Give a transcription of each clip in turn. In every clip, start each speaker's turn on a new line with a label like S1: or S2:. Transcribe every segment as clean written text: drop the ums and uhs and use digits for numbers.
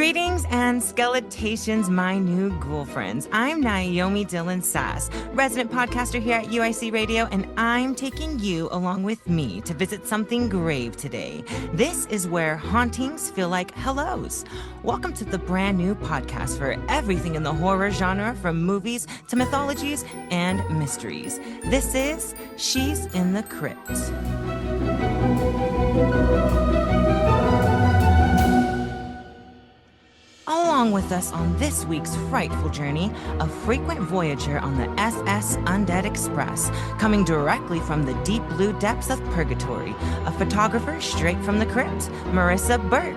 S1: Greetings and skeletations, my new ghoul friends. I'm Niomi Dylan Sass, resident podcaster here at UIC Radio, and I'm taking you along with me to visit something grave today. This is where hauntings feel like hellos. Welcome to the brand new podcast for everything in the horror genre, from movies to mythologies and mysteries. This is She's in the Crypt. Along with us on this week's frightful journey, a frequent voyager on the SS Undead Express, coming directly from the deep blue depths of purgatory, a photographer straight from the crypt, Marissa Burke.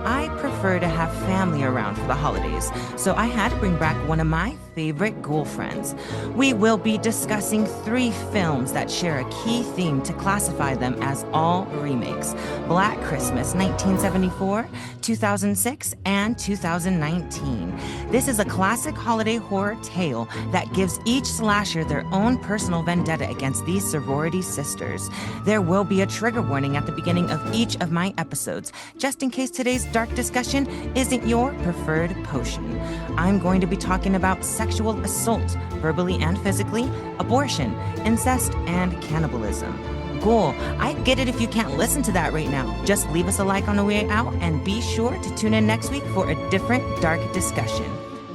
S1: I prefer to have family around for the holidays, so I had to bring back one of my favorite ghoul friends. We will be discussing 3 films that share a key theme to classify them as all remakes: Black Christmas 1974, 2006, and 2019. This is a classic holiday horror tale that gives each slasher their own personal vendetta against these sorority sisters. There will be a trigger warning at the beginning of each of my episodes, just in case today's dark discussion isn't your preferred potion. I'm going to be talking about sexual assault, verbally and physically, abortion, incest, and cannibalism. Ghoul, I get it if you can't listen to that right now. Just leave us a like on the way out and be sure to tune in next week for a different dark discussion.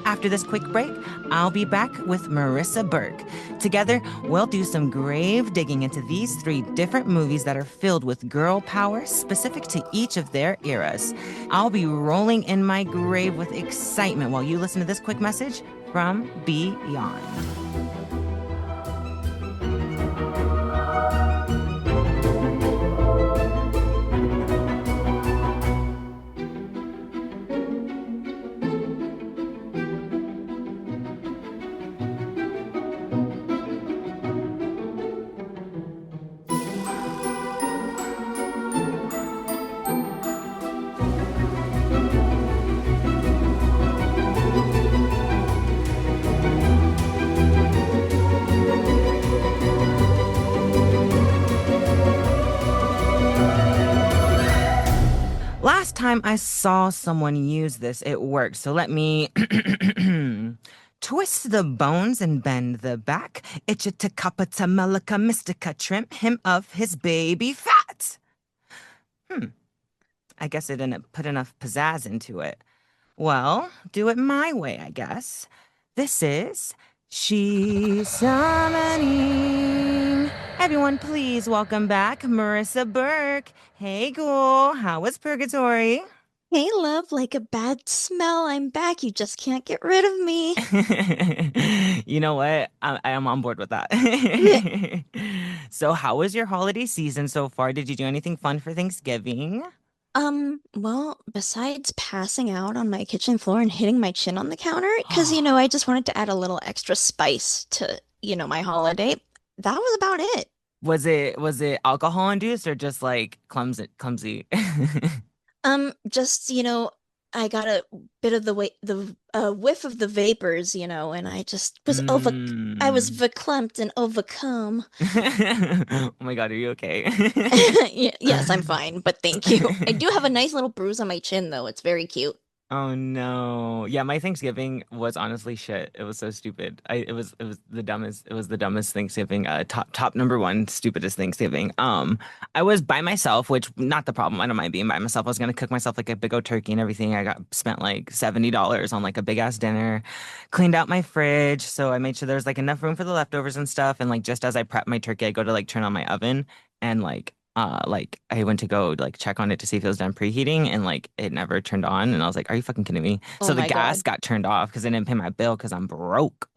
S1: After this quick break, I'll be back with Marissa Burke. Together, we'll do some grave digging into these 3 different movies that are filled with girl power specific to each of their eras. I'll be rolling in my grave with excitement while you listen to this quick message from Beyond. Last time I saw someone use this, it worked. So let me twist the bones and bend the back. Itchita kapata melika mystica, trim him of his baby fat. I guess I didn't put enough pizzazz into it. Well, do it my way, I guess. This is She's Summoning. Everyone, please welcome back Marissa Burke. Hey, ghoul, how was purgatory?
S2: Hey, love, like a bad smell, I'm back. You just can't get rid of me.
S1: You know what? I am on board with that. So, how was your holiday season so far? Did you do anything fun for Thanksgiving?
S2: Well, besides passing out on my kitchen floor and hitting my chin on the counter, because I just wanted to add a little extra spice to my holiday. That was about it.
S1: Was it alcohol induced or just like clumsy?
S2: Just, I got a bit of the whiff of the vapors, and I just I was
S1: Mm.
S2: verklempt and overcome.
S1: Oh my God, are you okay?
S2: Yes, I'm fine, but thank you. I do have a nice little bruise on my chin, though. It's very cute.
S1: Oh no. Yeah, my Thanksgiving was honestly shit. It was so stupid. It was the dumbest Thanksgiving. Top number 1 stupidest Thanksgiving. I was by myself, which not the problem. I don't mind being by myself. I was gonna cook myself like a big old turkey and everything. I got spent like $70 on like a big ass dinner, cleaned out my fridge, so I made sure there was like enough room for the leftovers and stuff. And like just as I prep my turkey, I go to like turn on my oven and like I went to go like check on it to see if it was done preheating and like it never turned on and I was like, are you fucking kidding me?
S2: Oh
S1: So the
S2: my
S1: gas
S2: God.
S1: got turned off because I didn't pay my bill because I'm broke.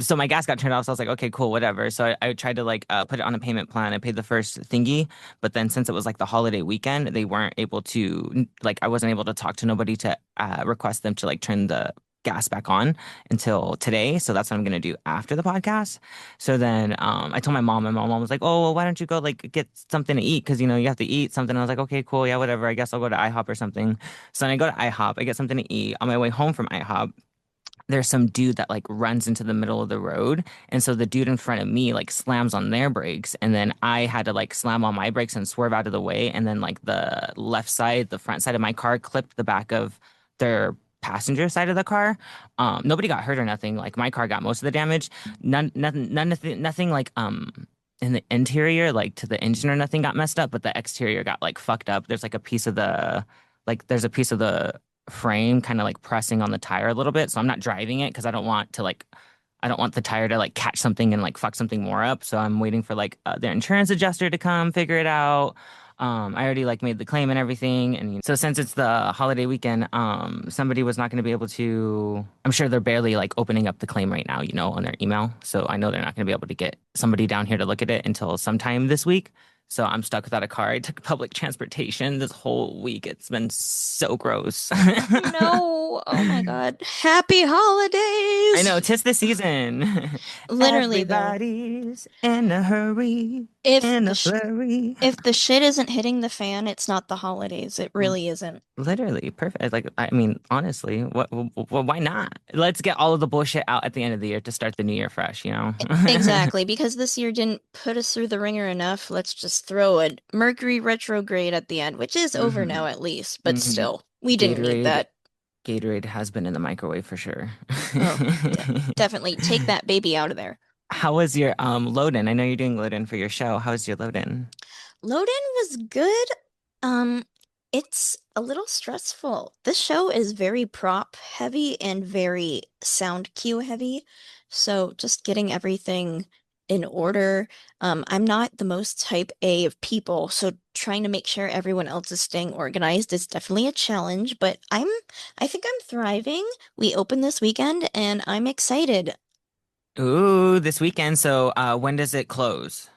S1: So my gas got turned off, so I was like, okay, cool, whatever. So I tried to like put it on a payment plan. I paid the first thingy, but then since it was like the holiday weekend, they weren't able to like I wasn't able to talk to nobody to request them to like turn the gas back on until today. So that's what I'm gonna do after the podcast. So then I told my mom, and my mom was like, oh, well, why don't you go like get something to eat? Because you have to eat something. I was like, okay, cool, yeah, whatever. I guess I'll go to IHOP or something. So then I go to IHOP, I get something to eat. On my way home from IHOP,
S3: there's some dude that like runs into the middle of the road. And so the dude in front of me like slams on their brakes. And then I had to like slam on my brakes and swerve out of the way. And then like the left side, the front side of my car clipped the back of their passenger side of the car. Nobody got hurt or nothing. Like my car got most of the damage. Nothing like in the interior, like to the engine or nothing got messed up, but the exterior got like fucked up. There's like a piece of the there's a piece of the frame kind of like pressing on the tire a little bit. So I'm not driving it because I don't want the tire to like catch something and like fuck something more up. So I'm waiting for like their insurance adjuster to come figure it out. I already like made the claim and everything. And so since it's the holiday weekend, somebody was not going to be able to, I'm sure they're barely like opening up the claim right now, on their email. So I know they're not going to be able to get somebody down here to look at it until sometime this week. So I'm stuck without a car. I took public transportation this whole week. It's been so gross.
S2: No. Oh my God. Happy
S3: I
S2: holidays.
S3: know, 'tis the season.
S2: Literally though,
S3: Everybody's in a hurry,
S2: if
S3: in
S2: the
S3: a
S2: sh
S3: flurry.
S2: if the shit isn't hitting the fan, it's not the holidays. It really isn't.
S3: Literally perfect. Like, I mean, honestly, why not? Let's get all of the bullshit out at the end of the year to start the new year fresh, you know?
S2: Exactly, because this year didn't put us through the ringer enough. Let's just throw a Mercury retrograde at the end, which is over
S3: hmm
S2: now at least, but
S3: hmm
S2: still, we didn't need
S3: Gatorade,
S2: that.
S3: Gatorade has been in the microwave for sure.
S2: Oh, definitely take that baby out of there.
S3: How was your load-in? I know you're doing load-in for your show. How was your load-in?
S2: Loden was good. Um, it's a little stressful. This show is very prop heavy and very sound cue heavy. So just getting everything in order. I'm not the most type A of people, so trying to make sure everyone else is staying organized is definitely a challenge, but I think I'm thriving. We open this weekend and I'm excited.
S3: Ooh, this weekend. So, when does it close?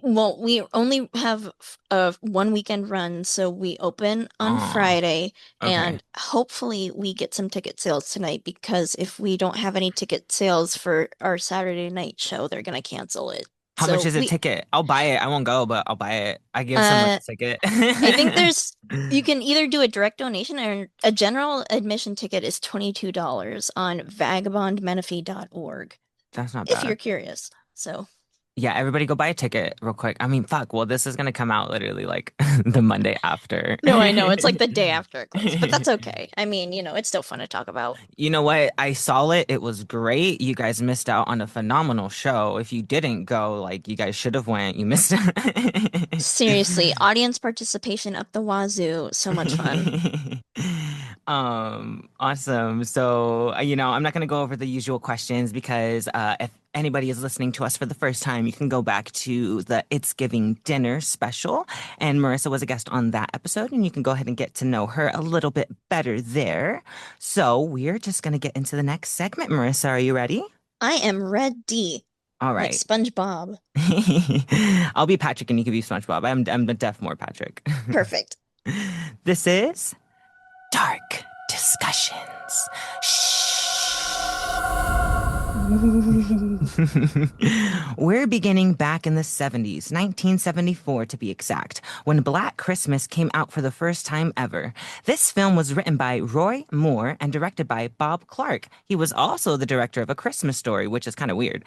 S2: Well, we only have a one weekend run, so we open on
S3: Oh,
S2: Friday,
S3: okay.
S2: and hopefully we get some ticket sales tonight because if we don't have any ticket sales for our Saturday night show, they're gonna cancel it.
S3: How much
S2: So
S3: is a ticket? I'll buy it. I won't go, but I'll buy it. I give someone
S2: uh,
S3: a ticket.
S2: I think you can either do a direct donation or a general admission ticket is $22 on vagabondmenifee.org
S3: That's not
S2: if you're
S3: bad.
S2: curious. So.
S3: Yeah, everybody go buy a ticket real quick. I mean, fuck. Well, this is gonna come out literally like the Monday after.
S2: No, I know. It's like the day after it closed, but that's okay. I mean, it's still fun to talk about.
S3: You know what? I saw it. It was great. You guys missed out on a phenomenal show. If you didn't go, like you guys should have went. You missed out.
S2: Seriously, audience participation up the wazoo. So much fun.
S3: Awesome. So, I'm not going to go over the usual questions because if anybody is listening to us for the first time, you can go back to the It's Giving Dinner special. And Marissa was a guest on that episode, and you can go ahead and get to know her a little bit better there. So, we're just going to get into the next segment. Marissa, are you ready?
S2: I am Red D,
S3: All
S2: like
S3: right.
S2: SpongeBob.
S3: I'll be Patrick and you can be SpongeBob. I'm the deaf more Patrick.
S2: Perfect.
S3: This is Dark Discussions. We're beginning back in the 70s, 1974 to be exact, when Black Christmas came out for the first time ever. This film was written by Roy Moore and directed by Bob Clark. He was also the director of A Christmas Story, which is kind of weird.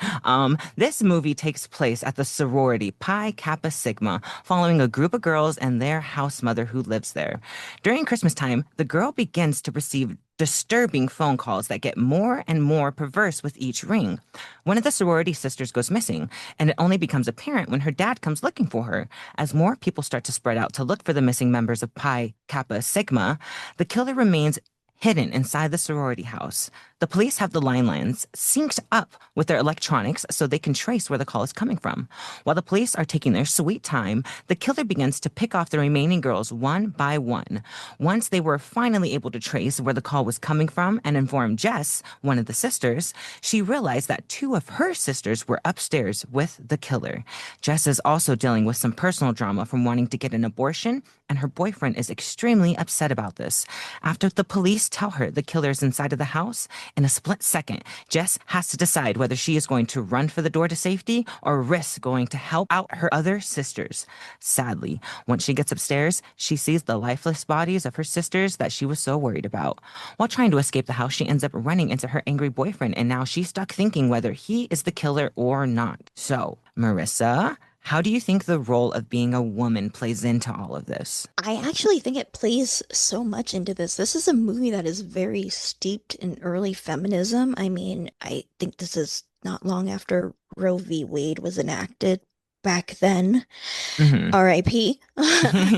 S3: This movie takes place at the sorority Pi Kappa Sigma, following a group of girls and their house mother who lives there. During Christmas time, the girl begins to receive disturbing phone calls that get more and more perverse with each ring. One of the sorority sisters goes missing, and it only becomes apparent when her dad comes looking for her. As more people start to spread out to look for the missing members of Pi Kappa Sigma, the killer remains hidden inside the sorority house. The police have the line lines synced up with their electronics so they can trace where the call is coming from. While the police are taking their sweet time, the killer begins to pick off the remaining girls one by one. Once they were finally able to trace where the call was coming from and inform Jess, one of the sisters, she realized that two of her sisters were upstairs with the killer. Jess is also dealing with some personal drama from wanting to get an abortion, and her boyfriend is extremely upset about this. After the police tell her the killer is inside of the house, In a split second, Jess has to decide whether she is going to run for the door to safety or risk going to help out her other sisters. Sadly, once she gets upstairs, she sees the lifeless bodies of her sisters that she was so worried about. While trying to escape the house, she ends up running into her angry boyfriend, and now she's stuck thinking whether he is the killer or not. So, Marissa, how do you think the role of being a woman plays into all of this?
S2: I actually think it plays so much into this. This is a movie that is very steeped in early feminism. I mean, I think this is not long after Roe v. Wade was enacted back then.
S3: Hmm.
S2: R.I.P.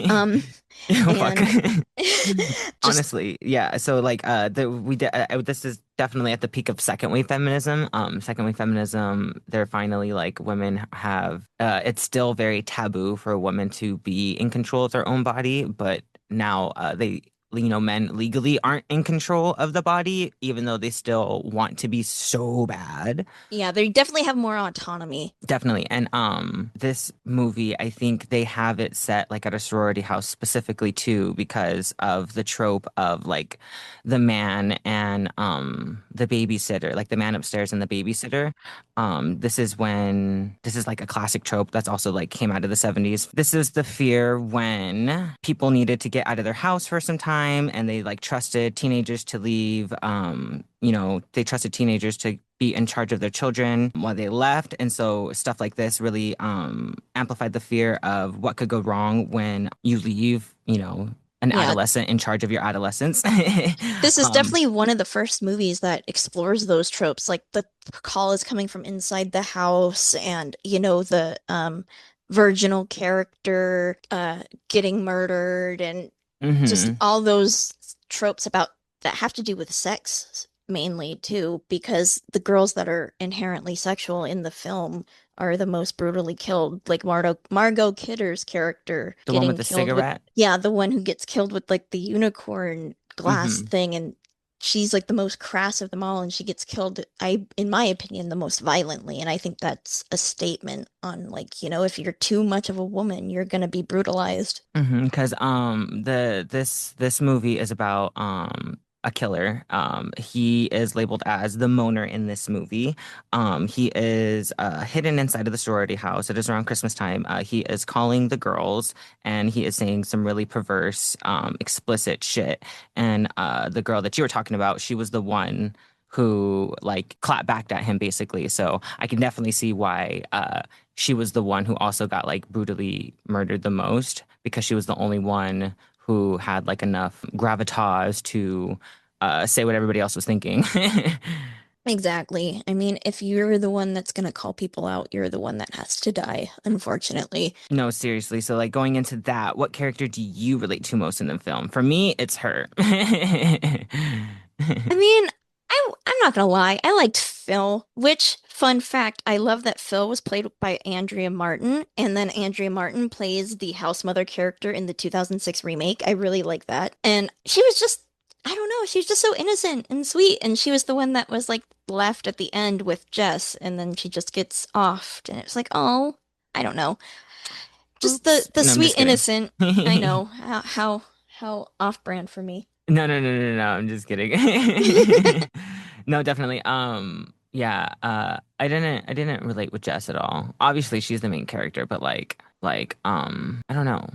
S2: Um,
S3: Oh, fuck.
S2: and just
S3: Honestly, yeah. So like this is definitely at the peak of second wave feminism. Second wave feminism, they're finally like women have it's still very taboo for a woman to be in control of their own body, but now they men legally aren't in control of the body, even though they still want to be so bad.
S2: yeah, they definitely have more autonomy.
S3: Definitely. And this movie, I think they have it set like at a sorority house specifically too because of the trope of like the man and the babysitter, like the man upstairs and the babysitter. This is like a classic trope that's also like came out of the 70s. This is the fear when people needed to get out of their house for some time and they like trusted teenagers to leave they trusted teenagers to be in charge of their children while they left. And so stuff like this really amplified the fear of what could go wrong when you leave, an
S2: Yeah,
S3: adolescent in charge of your adolescence.
S2: this is
S3: um,
S2: definitely one of the first movies that explores those tropes. Like the call is coming from inside the house and, the virginal character getting murdered and just
S3: mhm.
S2: all those tropes about that have to do with sex mainly too, because the girls that are inherently sexual in the film are the most brutally killed. Like Margot Kidder's character
S3: The one with
S2: getting
S3: the
S2: killed with,
S3: cigarette.
S2: yeah, the one who gets killed with like the unicorn glass
S3: Hmm.
S2: thing, and she's like the most crass of them all, and she gets killed, in my opinion, the most violently. And I think that's a statement on like, if you're too much of a woman, you're gonna be brutalized.
S3: Because this movie is about a killer. He is labeled as the moaner in this movie. He is hidden inside of the sorority house. It is around Christmas time. He is calling the girls and he is saying some really perverse, explicit shit. And the girl that you were talking about, she was the one who like clapped back at him basically. So I can definitely see why she was the one who also got like brutally murdered the most because she was the only one who had like enough gravitas to say what everybody else was thinking.
S2: Exactly. I mean, if you're the one that's gonna call people out, you're the one that has to die, unfortunately.
S3: No, seriously. So like going into that, what character do you relate to most in the film? For me, it's her.
S2: I mean, I'm not gonna lie, I liked Phil, which, fun fact, I love that Phil was played by Andrea Martin, and then Andrea Martin plays the house mother character in the 2006 remake. I really like that. And she was just, I don't know, she was just so innocent and sweet, and she was the one that was like left at the end with Jess, and then she just gets offed, and it was like, oh, I don't know. Just the
S3: Oops.
S2: the
S3: No, I'm
S2: sweet
S3: just kidding.
S2: innocent. I know how off brand for me.
S3: No, no, no, no, no. I'm just kidding. No, definitely. Yeah. I didn't relate with Jess at all. Obviously, she's the main character, but I don't know.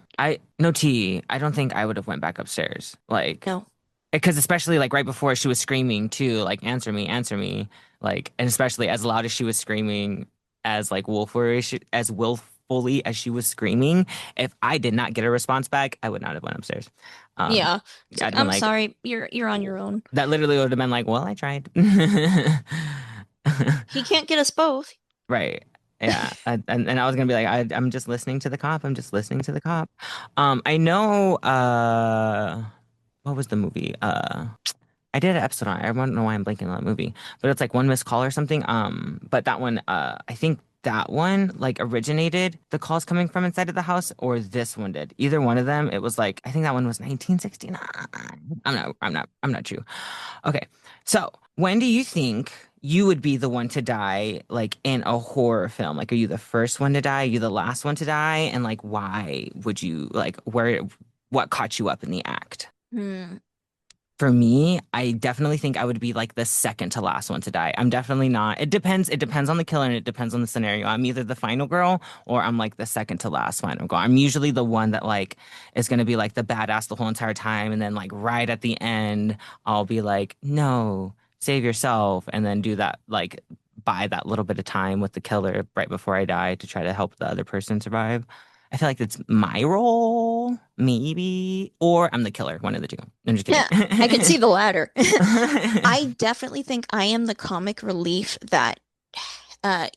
S3: No T. I don't think I would have went back upstairs. Like,
S2: No.
S3: because especially like right before she was screaming too, like answer me, like, and especially as loud as she was screaming, as willfully as she was screaming, if I did not get a response back, I would not have went upstairs. Um,
S2: Yeah. It's like,
S3: I'd been
S2: I'm
S3: like,
S2: sorry, you're on your own.
S3: that literally would have been like, well, I tried.
S2: He can't get us both.
S3: Right. Yeah. And I was gonna be like, I'm just listening to the cop. I'm just listening to the cop. I know. What was the movie? I did an episode on it. I don't know why I'm blanking on that movie, but it's like One Missed Call or something. But that one, I think that one like originated the calls coming from inside of the house, or this one did. Either one of them. It was like I think that one was 1969. I'm not sure. Okay, so when do you think you would be the one to die, like in a horror film? Like, are you the first one to die? Are you the last one to die? And like, why would you like what caught you up in the act?
S2: Hmm.
S3: For me, I definitely think I would be like the second to last one to die. I'm definitely not. It depends. It depends on the killer and it depends on the scenario. I'm either the final girl or I'm like the second to last final girl. I'm usually the one that like is gonna be like the badass the whole entire time, and then like right at the end, I'll be like, no, save yourself, and then do that like buy that little bit of time with the killer right before I die to try to help the other person survive. I feel like that's my role, maybe, or I'm the killer, one of the two. I'm just kidding.
S2: Yeah, I could see the latter. I definitely think I am the comic relief that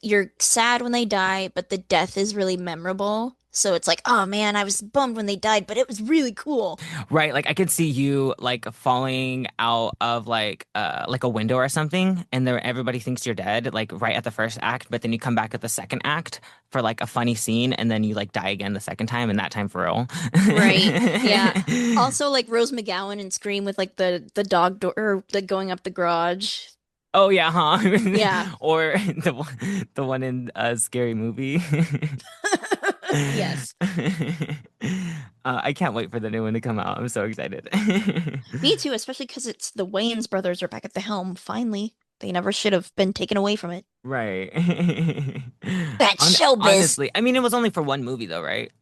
S2: you're sad when they die, but the death is really memorable. So it's like, oh man, I was bummed when they died, but it was really cool.
S3: Right, like I could see you like falling out of like a window or something, and there everybody thinks you're dead, like right at the first act, but then you come back at the second act for like a funny scene, and then you like die again the second time, and that time for real.
S2: Right. Yeah. Also, like Rose McGowan and Scream with like the dog door or the going up the garage.
S3: Oh yeah, huh?
S2: Yeah.
S3: Or the one in a scary movie.
S2: Yes.
S3: I can't wait for the new one to come out. I'm so excited.
S2: Me too, especially because it's the Wayans brothers are back at the helm finally. They never should have been taken away from it.
S3: Right.
S2: That's showbiz.
S3: Honestly, I mean, it was only for one movie though, right?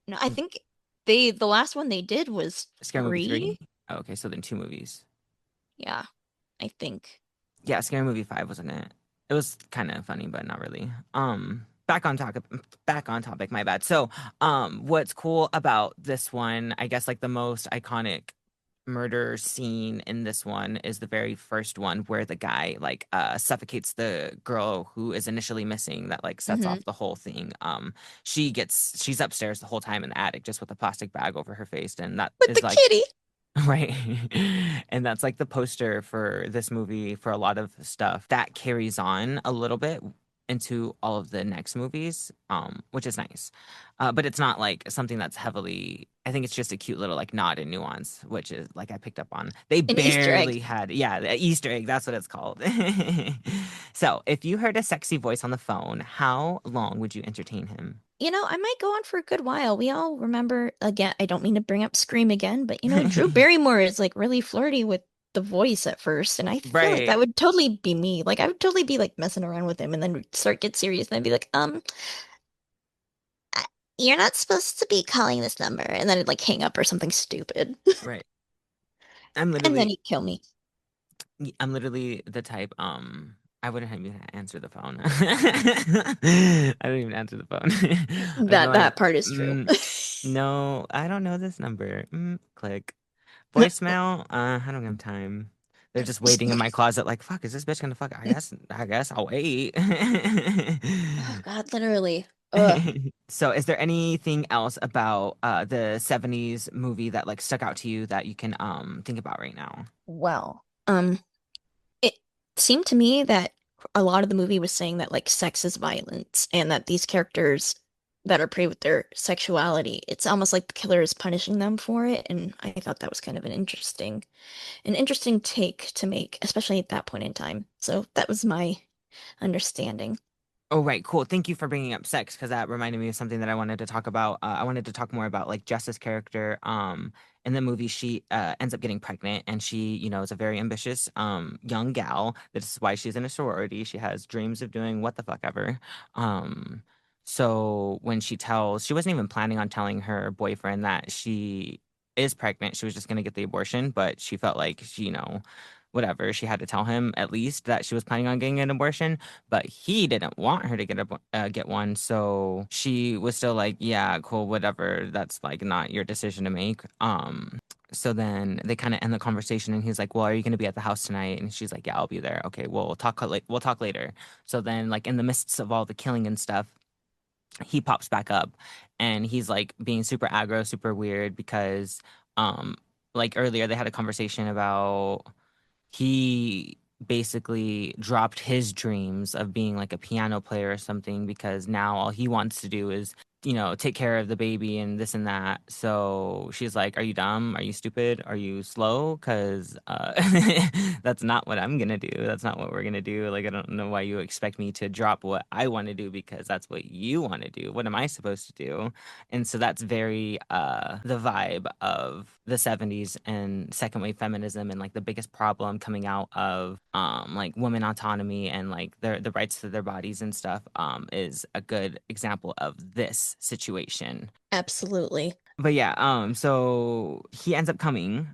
S2: No, I think the last one they did was
S3: Scary Movie 3?
S2: three.
S3: Oh, okay, so then two movies.
S2: Yeah, I think.
S3: Yeah, Scary Movie 5 wasn't it? It was kind of funny, but not really. Back on topic, my bad. So, what's cool about this one, I guess like the most iconic murder scene in this one is the very first one where the guy like suffocates the girl who is initially missing that like sets
S2: Hmm.
S3: off the whole thing. She's upstairs the whole time in the attic just with a plastic bag over her face, and that
S2: With
S3: is
S2: the
S3: like
S2: kitty.
S3: right. And that's like the poster for this movie for a lot of stuff that carries on a little bit into all of the next movies, which is nice. But it's not like something that's heavily, I think it's just a cute little like nod and nuance, which is like I picked up on. They
S2: An Easter egg.
S3: barely had, yeah, the Easter egg, that's what it's called. So if you heard a sexy voice on the phone, how long would you entertain him?
S2: I might go on for a good while. We all remember, again, I don't mean to bring up Scream again, but Drew Barrymore is like really flirty with the voice at first, and I feel like
S3: Right.
S2: that would totally be me. Like I would totally be like messing around with him and then we'd start get serious and I'd be like, uh, you're not supposed to be calling this number, and then I'd like hang up or something stupid.
S3: Right. I'm
S2: And then
S3: literally
S2: he'd kill me.
S3: I'm literally the type, I wouldn't even answer the phone. I don't even answer the phone. I'd be
S2: That
S3: like,
S2: part is true.
S3: no, I don't know this number. Click. Voicemail, I don't have time. They're just waiting in my closet like, fuck, is this bitch gonna fuck? I guess I'll wait.
S2: Oh God, literally. Ugh.
S3: So is there anything else about the 70s movie that like stuck out to you that you can think about right now?
S2: Well, it seemed to me that a lot of the movie was saying that like sex is violence and that these characters that are prey with their sexuality, it's almost like the killer is punishing them for it. And I thought that was kind of an interesting take to make, especially at that point in time. So that was my understanding.
S3: Oh, right. Cool. Thank you for bringing up sex because that reminded me of something that I wanted to talk about. I wanted to talk more about like Jess's character. In the movie, she ends up getting pregnant and she, is a very ambitious young gal. This is why she's in a sorority. She has dreams of doing what the fuck ever. So when she wasn't even planning on telling her boyfriend that she is pregnant. She was just gonna get the abortion, but she felt like whatever, she had to tell him at least that she was planning on getting an abortion, but he didn't want her to get one, so she was still like, yeah, cool, whatever, that's like not your decision to make. So then they kind of end the conversation and he's like, well, are you going to be at the house tonight? And she's like, yeah, I'll be there. Okay, well, we'll talk later. So then like in the midst of all the killing and stuff, he pops back up and he's like being super aggro, super weird because um like earlier they had a conversation about he basically dropped his dreams of being like a piano player or something because now all he wants to do is take care of the baby and this and that. So she's like, "Are you dumb? Are you stupid? Are you slow? Because that's not what I'm gonna do. That's not what we're gonna do. Like, I don't know why you expect me to drop what I want to do because that's what you want to do. What am I supposed to do?" And so that's very the vibe of the 70s and second wave feminism, and like the biggest problem coming out of like women autonomy and like the rights to their bodies and stuff is a good example of this situation.
S2: Absolutely.
S3: But yeah, so he ends up coming,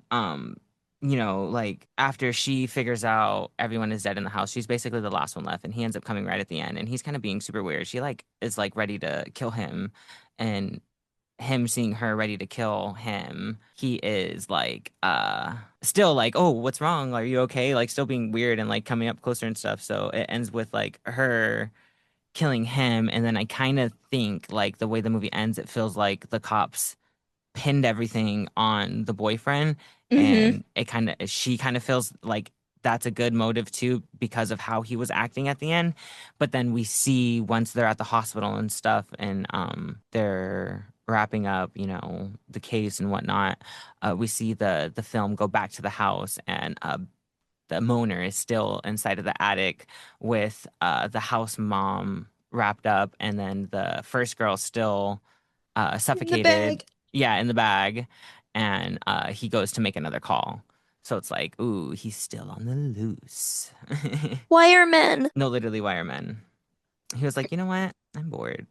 S3: like after she figures out everyone is dead in the house, she's basically the last one left, and he ends up coming right at the end, and he's kind of being super weird. She like is like ready to kill him, and him seeing her ready to kill him, he is like still like, "Oh, what's wrong? Are you okay?" Like still being weird and like coming up closer and stuff. So it ends with like her killing him, and then I kind of think like the way the movie ends, it feels like the cops pinned everything on the boyfriend,
S2: Mm-hmm.
S3: and she kind of feels like that's a good motive too because of how he was acting at the end. But then we see once they're at the hospital and stuff, and they're wrapping up, the case and whatnot, we see the film go back to the house, and the moaner is still inside of the attic with the house mom wrapped up, and then the first girl still
S2: In the
S3: suffocated.
S2: bag.
S3: Yeah, in the bag. And he goes to make another call. So it's like, ooh, he's still on the loose.
S2: Wiremen.
S3: No, literally wiremen. He was like, you know what? I'm bored.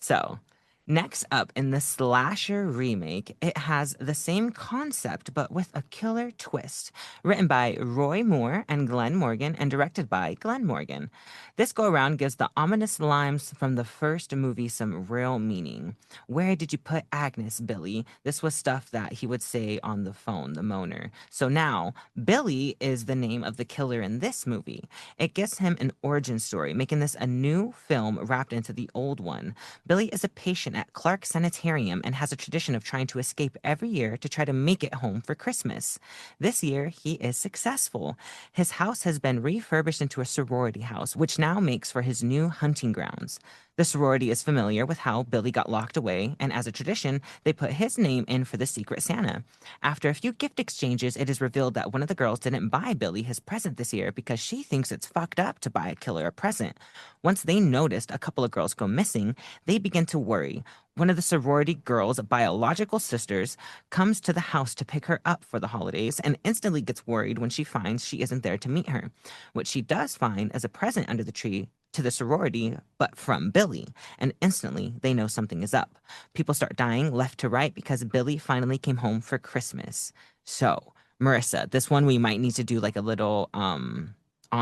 S3: So, next up in the slasher remake, it has the same concept but with a killer twist. Written by Roy Moore and Glenn Morgan and directed by Glenn Morgan. This go around gives the ominous lines from the first movie some real meaning. "Where did you put Agnes, Billy?" This was stuff that he would say on the phone, the moaner. So now, Billy is the name of the killer in this movie. It gives him an origin story, making this a new film wrapped into the old one. Billy is a patient at Clark Sanitarium and has a tradition of trying to escape every year to try to make it home for Christmas. This year, he is successful. His house has been refurbished into a sorority house, which now makes for his new hunting grounds. The sorority is familiar with how Billy got locked away, and as a tradition, they put his name in for the Secret Santa. After a few gift exchanges, it is revealed that one of the girls didn't buy Billy his present this year because she thinks it's fucked up to buy a killer a present. Once they noticed a couple of girls go missing, they begin to worry. One of the sorority girls' biological sisters comes to the house to pick her up for the holidays and instantly gets worried when she finds she isn't there to meet her. What she does find is a present under the tree to the sorority, but from Billy, and instantly they know something is up. People start dying left to right because Billy finally came home for Christmas. So, Marissa, this one we might need to do like a little on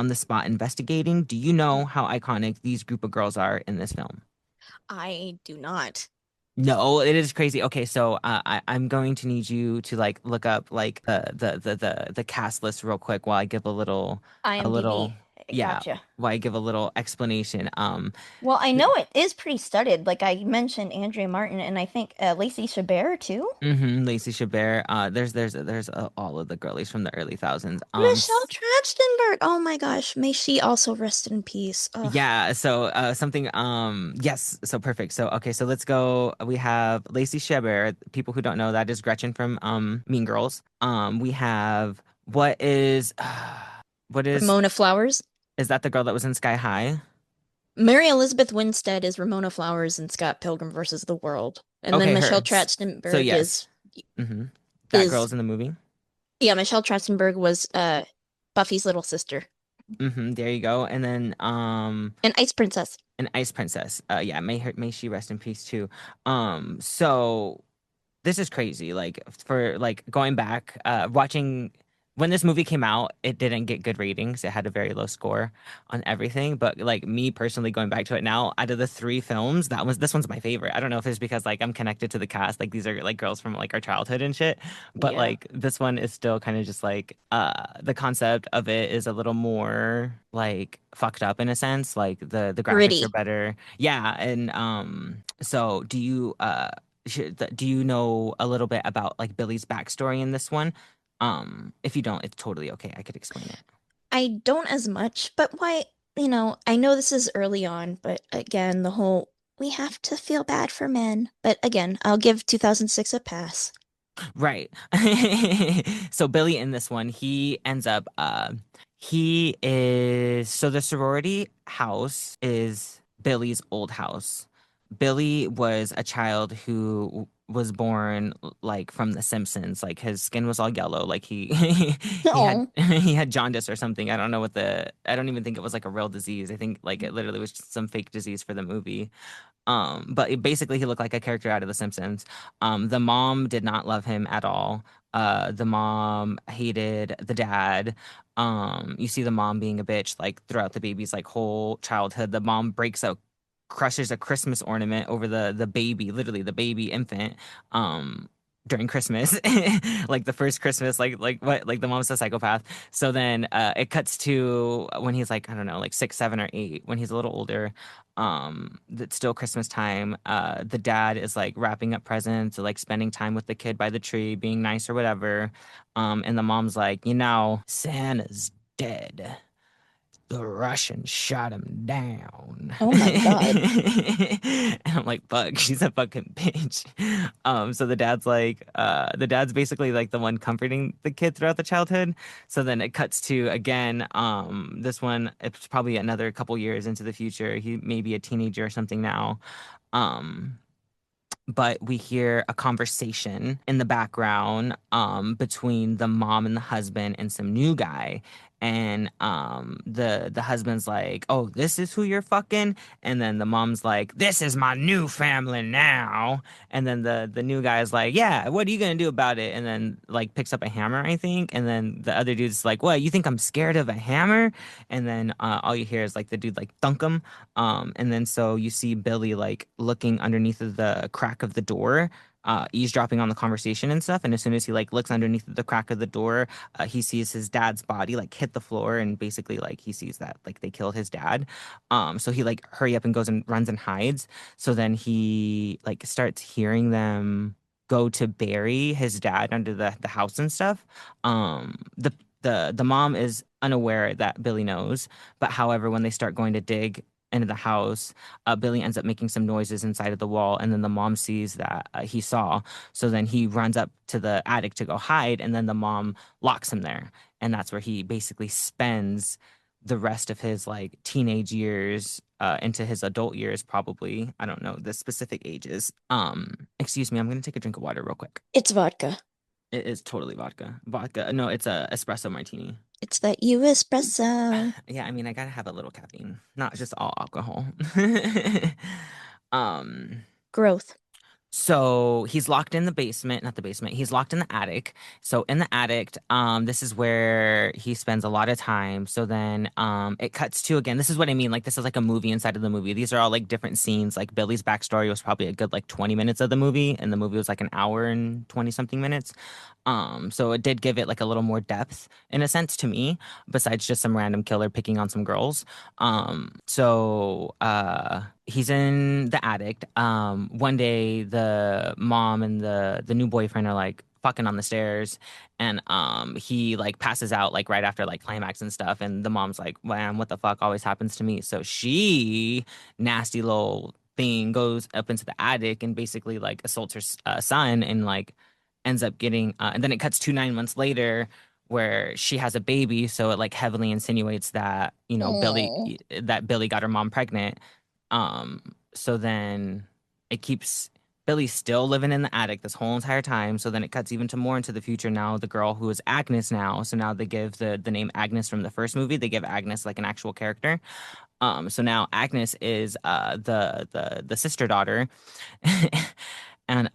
S3: the spot investigating. Do you know how iconic these group of girls are in this film?
S2: I do not.
S3: No, it is crazy. Okay, so I'm going to need you to like look up like the cast list real quick while I give a little
S2: IMDb.
S3: yeah,
S2: Gotcha.
S3: while I give a little explanation.
S2: Well, I know it is pretty studded. Like I mentioned, Andrea Martin and I think Lacey Chabert too.
S3: Lacey Chabert. There's all of the girlies from the early thousands.
S2: Michelle Trachtenberg. Oh my gosh, may she also rest in peace. Ugh.
S3: Yeah, so something yes, so perfect. So okay, so let's go. We have Lacey Chabert. People who don't know, that is Gretchen from Mean Girls. We have what
S2: Ramona Flowers.
S3: is that the girl that was in Sky High?
S2: Mary Elizabeth Winstead is Ramona Flowers in Scott Pilgrim versus the World. And then
S3: Okay,
S2: Michelle
S3: her. So
S2: Trachtenberg
S3: yes. Mm-hmm. That
S2: is
S3: girl's in the movie.
S2: yeah, Michelle Trachtenberg was Buffy's little sister.
S3: Mm-hmm. There you go. And then
S2: And Ice Princess.
S3: an Ice Princess. Yeah, may she rest in peace too. So this is crazy. Like for like going back, watching when this movie came out, it didn't get good ratings. It had a very low score on everything. But like me personally going back to it now, out of the three films, this one's my favorite. I don't know if it's because like I'm connected to the cast, like these are like girls from like our childhood and shit. But
S2: Yeah.
S3: like this one is still kind of just like the concept of it is a little more like fucked up in a sense. Like the graphics are
S2: Gritty.
S3: better. Yeah, and so do you know a little bit about like Billy's backstory in this one? If you don't, it's totally okay. I could explain it.
S2: I don't as much, but why, I know this is early on, but again, the whole we have to feel bad for men. But again, I'll give 2006 a pass.
S3: Right. So Billy in this one, he ends up he is so the sorority house is Billy's old house. Billy was a child who was born like from The Simpsons. Like his skin was all yellow. Like he he had
S2: Oh,
S3: he had jaundice or something. I don't even think it was like a real disease. I think like it literally was just some fake disease for the movie. But basically he looked like a character out of The Simpsons. The mom did not love him at all. The mom hated the dad. You see the mom being a bitch like throughout the baby's like whole childhood. The mom crushes a Christmas ornament over the baby, literally the baby infant. During Christmas, like the first Christmas, like the mom's a psychopath. So then it cuts to when he's like, I don't know, like 6, 7, or 8, when he's a little older. It's still Christmas time. The dad is like wrapping up presents, or, like spending time with the kid by the tree, being nice or whatever. And the mom's like, Santa's dead. The Russians shot him down.
S2: oh my God.
S3: And I'm like, fuck, she's a fucking bitch. So the dad's basically like the one comforting the kid throughout the childhood. So then it cuts to again, this one, it's probably another couple years into the future. He may be a teenager or something now. Um, but we hear a conversation in the background between the mom and the husband and some new guy. And the husband's like, "Oh, this is who you're fucking," and then the mom's like, "This is my new family now." And then the new guy's like, "Yeah, what are you gonna do about it?" And then like picks up a hammer, I think. And then the other dude's like, "What? You think I'm scared of a hammer?" And then all you hear is like the dude like thunk him. And then so you see Billy like looking underneath of the crack of the door, eavesdropping on the conversation and stuff. And as soon as he like looks underneath the crack of the door, he sees his dad's body like hit the floor, and basically like he sees that like they killed his dad. So he like hurry up and goes and runs and hides. So then he like starts hearing them go to bury his dad under the house and stuff. The mom is unaware that Billy knows, but however, when they start going to dig into the house, Billy ends up making some noises inside of the wall, and then the mom sees that he saw. So then he runs up to the attic to go hide, and then the mom locks him there, and that's where he basically spends the rest of his like teenage years into his adult years, probably. I don't know the specific ages. Excuse me, I'm gonna take a drink of water real quick.
S2: It's vodka.
S3: It is totally vodka. Vodka. No, it's a espresso martini.
S2: It's that you espresso.
S3: Yeah, I mean, I gotta have a little caffeine, not just all alcohol. um,
S2: Growth.
S3: so he's locked in the basement, not the basement. He's locked in the attic. So in the attic, this is where he spends a lot of time. So then, it cuts to again. This is what I mean. Like this is like a movie inside of the movie. These are all like different scenes. Like Billy's backstory was probably a good like 20 minutes of the movie, and the movie was like an hour and 20 something minutes. So it did give it like a little more depth in a sense to me, besides just some random killer picking on some girls. He's in the attic. One day the mom and the new boyfriend are like fucking on the stairs, and he like passes out like right after like climax and stuff, and the mom's like, "Man, what the fuck always happens to me?" So she, nasty little thing, goes up into the attic and basically like assaults her son, and like ends up getting and then it cuts to 9 months later where she has a baby, so it like heavily insinuates that
S2: Oh.
S3: Billy got her mom pregnant. So then it keeps Billy still living in the attic this whole entire time. So then it cuts even to more into the future now. The girl who is Agnes now. So now they give the name Agnes from the first movie. They give Agnes like an actual character. So now Agnes is the sister daughter. And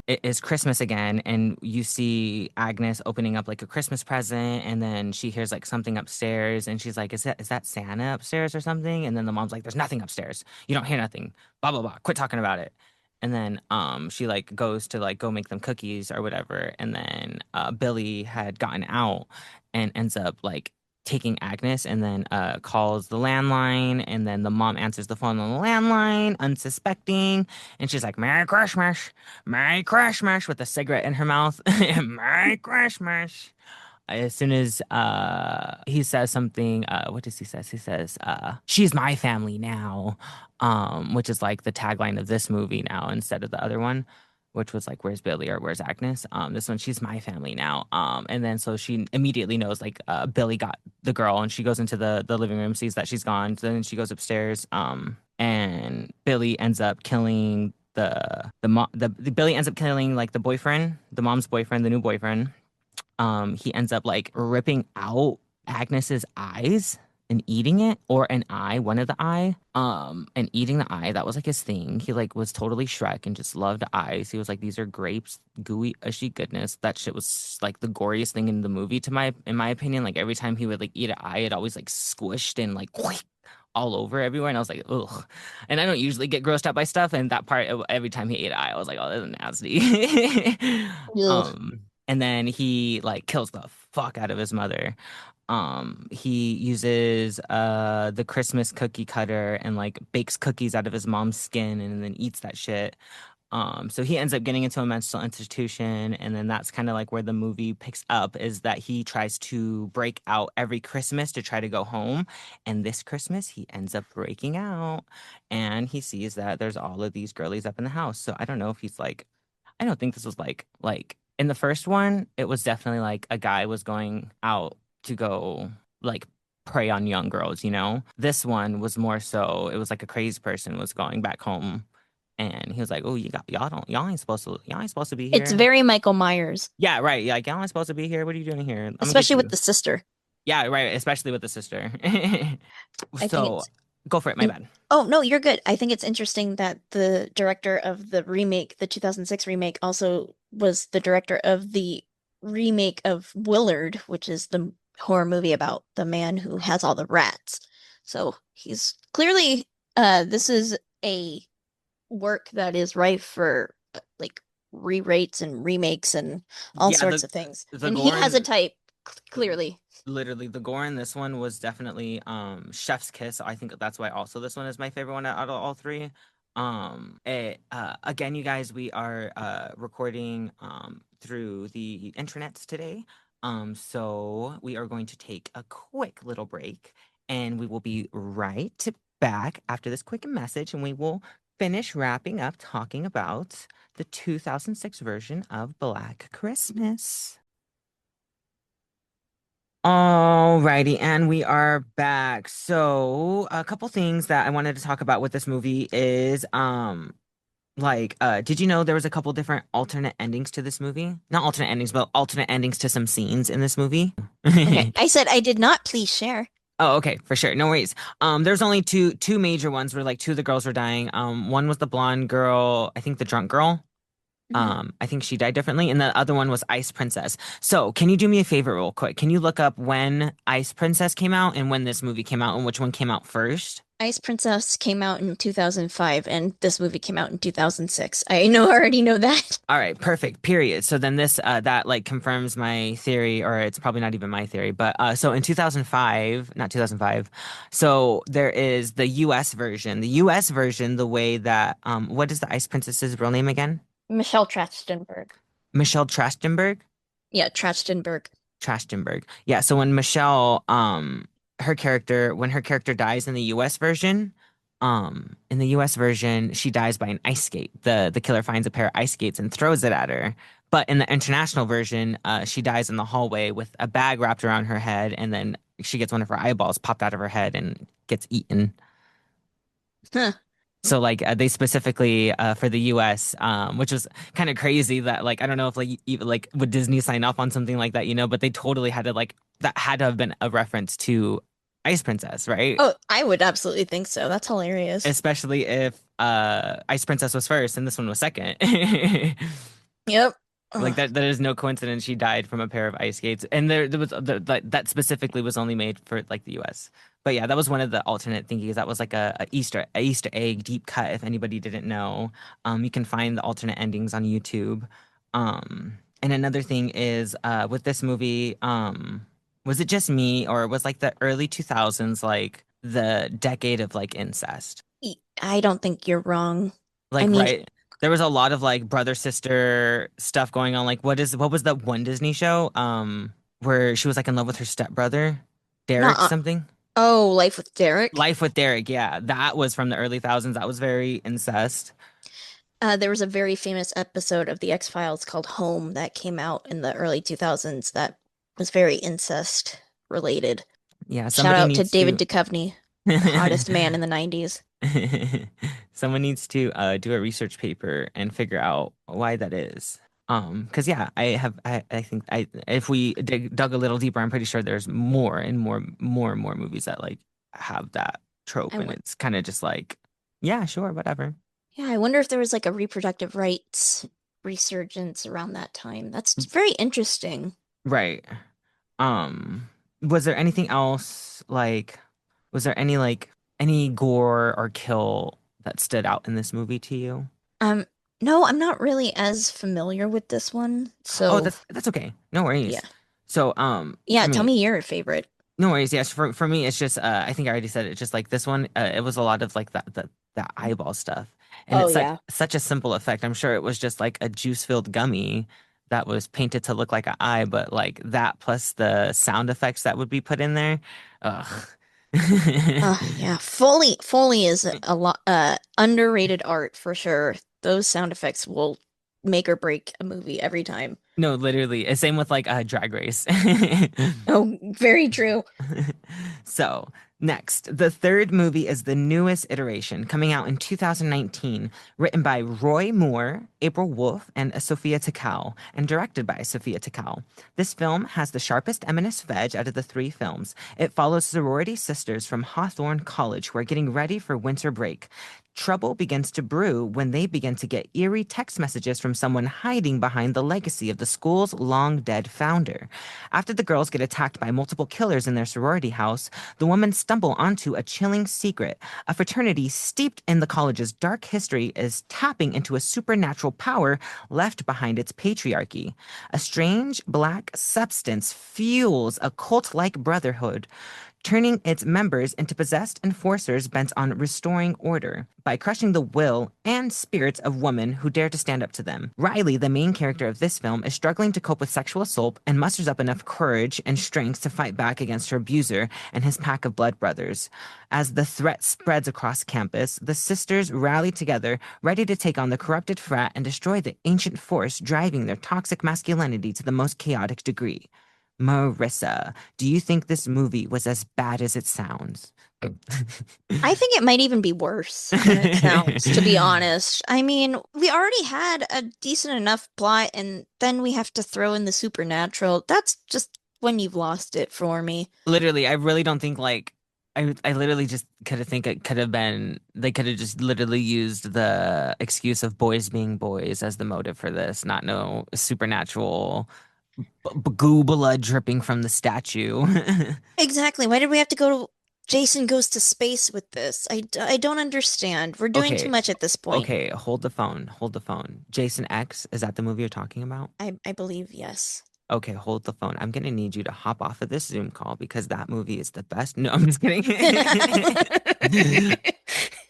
S3: it is Christmas again, and you see Agnes opening up like a Christmas present, and then she hears like something upstairs, and she's like, "Is that Santa upstairs or something?" And then the mom's like, "There's nothing upstairs. You don't hear nothing. Blah blah blah. Quit talking about it." And then she like goes to like go make them cookies or whatever, and then Billy had gotten out and ends up like taking Agnes, and then calls the landline, and then the mom answers the phone on the landline, unsuspecting, and she's like, Merry Christmas, with a cigarette in her mouth. Merry Christmas. as soon as he says something, what does he says? He says, she's my family now, which is like the tagline of this movie now instead of the other one, which was like, where's Billy or where's Agnes? This one, she's my family now. And then so she immediately knows like Billy got the girl, and she goes into the living room, sees that she's gone. So then she goes upstairs, and Billy ends up killing the Billy ends up killing like the boyfriend, the mom's boyfriend, the new boyfriend. He ends up like ripping out Agnes's eyes and eating it, or an eye, one of the eye, and eating the eye. That was like his thing. He like was totally Shrek and just loved eyes. He was like, these are grapes, gooey, ushy goodness. That shit was like the goriest thing in the movie, in my opinion. Like every time he would like eat an eye, it always like squished and like all over everywhere, and I was like, ugh. And I don't usually get grossed out by stuff, and that part, every time he ate an eye, I was like, oh, this is nasty.
S2: Ugh.
S3: And then he like kills the fuck out of his mother. He uses the Christmas cookie cutter and like bakes cookies out of his mom's skin and then eats that shit. So he ends up getting into a mental institution, and then that's kind of like where the movie picks up, is that he tries to break out every Christmas to try to go home. And this Christmas he ends up breaking out, and he sees that there's all of these girlies up in the house. So I don't know if he's like, I don't think this was like in the first one, it was definitely like a guy was going out to go like prey on young girls, you know? This one was more so, it was like a crazy person was going back home, and he was like, "Oh, y'all ain't supposed to be
S2: It's
S3: here."
S2: very Michael Myers,
S3: Yeah, right. Yeah, like, y'all ain't supposed to be here. What are you doing here? I'm gonna get
S2: especially with
S3: you.
S2: the sister.
S3: Yeah, right, especially with the sister.
S2: I think
S3: So
S2: it's
S3: go for it, my
S2: and
S3: bad.
S2: oh no, you're good. I think it's interesting that the director of the remake, the 2006 remake, also was the director of the remake of Willard, which is the horror movie about the man who has all the rats. So he's clearly this is a work that is rife for like re-rates and remakes and all
S3: Yeah,
S2: sorts of things.
S3: the
S2: And he
S3: gore
S2: has a
S3: in
S2: type, clearly.
S3: literally the gore in this one was definitely chef's kiss. I think that's why also this one is my favorite one out of all three. Again, you guys, we are recording through the internets today. So we are going to take a quick little break, and we will be right back after this quick message, and we will finish wrapping up talking about the 2006 version of Black Christmas. Alrighty, and we are back. So, a couple things that I wanted to talk about with this movie is did you know there was a couple different alternate endings to this movie? Not alternate endings, but alternate endings to some scenes in this movie.
S2: Okay, I said I did not. Please share.
S3: Oh, okay, for sure. No worries. There's only two major ones where like two of the girls were dying. One was the blonde girl, I think the drunk girl.
S2: Mhm.
S3: I think she died differently, and the other one was Ice Princess. So, can you do me a favor real quick? Can you look up when Ice Princess came out and when this movie came out and which one came out first?
S2: Ice Princess came out in 2005 and this movie came out in 2006. I know already know that.
S3: All right, perfect. Period. So then this that like confirms my theory, or it's probably not even my theory, but so in 2005, not 2005. So there is the US version. The US version, the way that what is the Ice Princess's real name again?
S2: Michelle Trachtenberg.
S3: Michelle Trachtenberg?
S2: Yeah, Trachtenberg.
S3: Trachtenberg. Yeah, so when Michelle when her character dies in the US version, in the US version, she dies by an ice skate. The killer finds a pair of ice skates and throws it at her. But in the international version, she dies in the hallway with a bag wrapped around her head, and then she gets one of her eyeballs popped out of her head and gets eaten.
S2: Huh.
S3: So like they specifically for the US, which was kind of crazy that like I don't know if like even like would Disney sign off on something like that, you know, but they totally had to like that had to have been a reference to Ice Princess, right?
S2: Oh, I would absolutely think so. That's hilarious.
S3: Especially if Ice Princess was first and this one was second.
S2: Yep.
S3: Like
S2: Ugh.
S3: that is no coincidence she died from a pair of ice skates. And there was that specifically was only made for like the US. But yeah, that was one of the alternate thingies. That was like a Easter egg deep cut if anybody didn't know. You can find the alternate endings on YouTube. And another thing is with this movie, was it just me, or was like the early 2000s like the decade of like incest?
S2: I don't think you're wrong. I
S3: Like,
S2: mean,
S3: right. There was a lot of like brother sister stuff going on. Like what was that one Disney show? where she was like in love with her stepbrother, Derek
S2: Not.
S3: something.
S2: Oh, Life with Derek.
S3: Life with Derek, yeah, that was from the early thousands. That was very incest.
S2: There was a very famous episode of The X-Files called Home that came out in the early 2000s that was very incest related.
S3: Yeah,
S2: Shout
S3: somebody
S2: out to
S3: needs
S2: David
S3: to.
S2: Duchovny, the hottest man in the 90s.
S3: Someone needs to do a research paper and figure out why that is. Because yeah, I think if we dug a little deeper, I'm pretty sure there's more and more movies that like have that trope,
S2: I
S3: and
S2: went,
S3: it's kind of just like, yeah, sure, whatever.
S2: yeah, I wonder if there was like a reproductive rights resurgence around that time. That's very interesting.
S3: Right. Um, was there anything else like, was there any gore or kill that stood out in this movie to you?
S2: Um, no, I'm not really as familiar with this one,
S3: Oh,
S2: so
S3: that's okay. No
S2: yeah.
S3: worries. So,
S2: Yeah,
S3: for
S2: tell
S3: me,
S2: me your favorite.
S3: no worries. Yes, for me, it's just I think I already said it. Just like this one, it was a lot of like that eyeball stuff, and
S2: Oh
S3: it's
S2: yeah.
S3: such a simple effect. I'm sure it was just like a juice-filled gummy that was painted to look like an eye, but like that plus the sound effects that would be put in there, ugh.
S2: Yeah, Foley is a lot underrated art for sure. Those sound effects will make or break a movie every time.
S3: No, literally. Same with like Drag Race.
S2: Oh, very true.
S3: So, next, the third movie is the newest iteration, coming out in 2019, written by Roy Moore, April Wolf, and Sophia Takal, and directed by Sophia Takal. This film has the sharpest feminist veg out of the three films. It follows sorority sisters from Hawthorne College who are getting ready for winter break. Trouble begins to brew when they begin to get eerie text messages from someone hiding behind the legacy of the school's long dead founder. After the girls get attacked by multiple killers in their sorority house, the women stumble onto a chilling secret. A fraternity steeped in the college's dark history is tapping into a supernatural power left behind its patriarchy. A strange black substance fuels a cult like brotherhood, turning its members into possessed enforcers bent on restoring order by crushing the will and spirits of women who dare to stand up to them. Riley, the main character of this film, is struggling to cope with sexual assault and musters up enough courage and strength to fight back against her abuser and his pack of blood brothers. As the threat spreads across campus, the sisters rally together, ready to take on the corrupted frat and destroy the ancient force driving their toxic masculinity to the most chaotic degree. Marissa, do you think this movie was as bad as it sounds?
S2: I think it might even be worse than it sounds, to be honest. I mean, we already had a decent enough plot, and then we have to throw in the supernatural. That's just when you've lost it for me.
S3: Literally, I really don't think like I literally just could have think it could have been they could have just literally used the excuse of boys being boys as the motive for this, not no supernatural goo blood dripping from the statue.
S2: Exactly. Why did we have to go to Jason Goes to Space with this? I don't understand. We're doing too
S3: Okay,
S2: much at this point.
S3: okay, hold the phone, hold the phone. Jason X, is that the movie you're talking about?
S2: I believe yes.
S3: Okay, hold the phone. I'm gonna need you to hop off of this Zoom call because that movie is the best. No, I'm just kidding.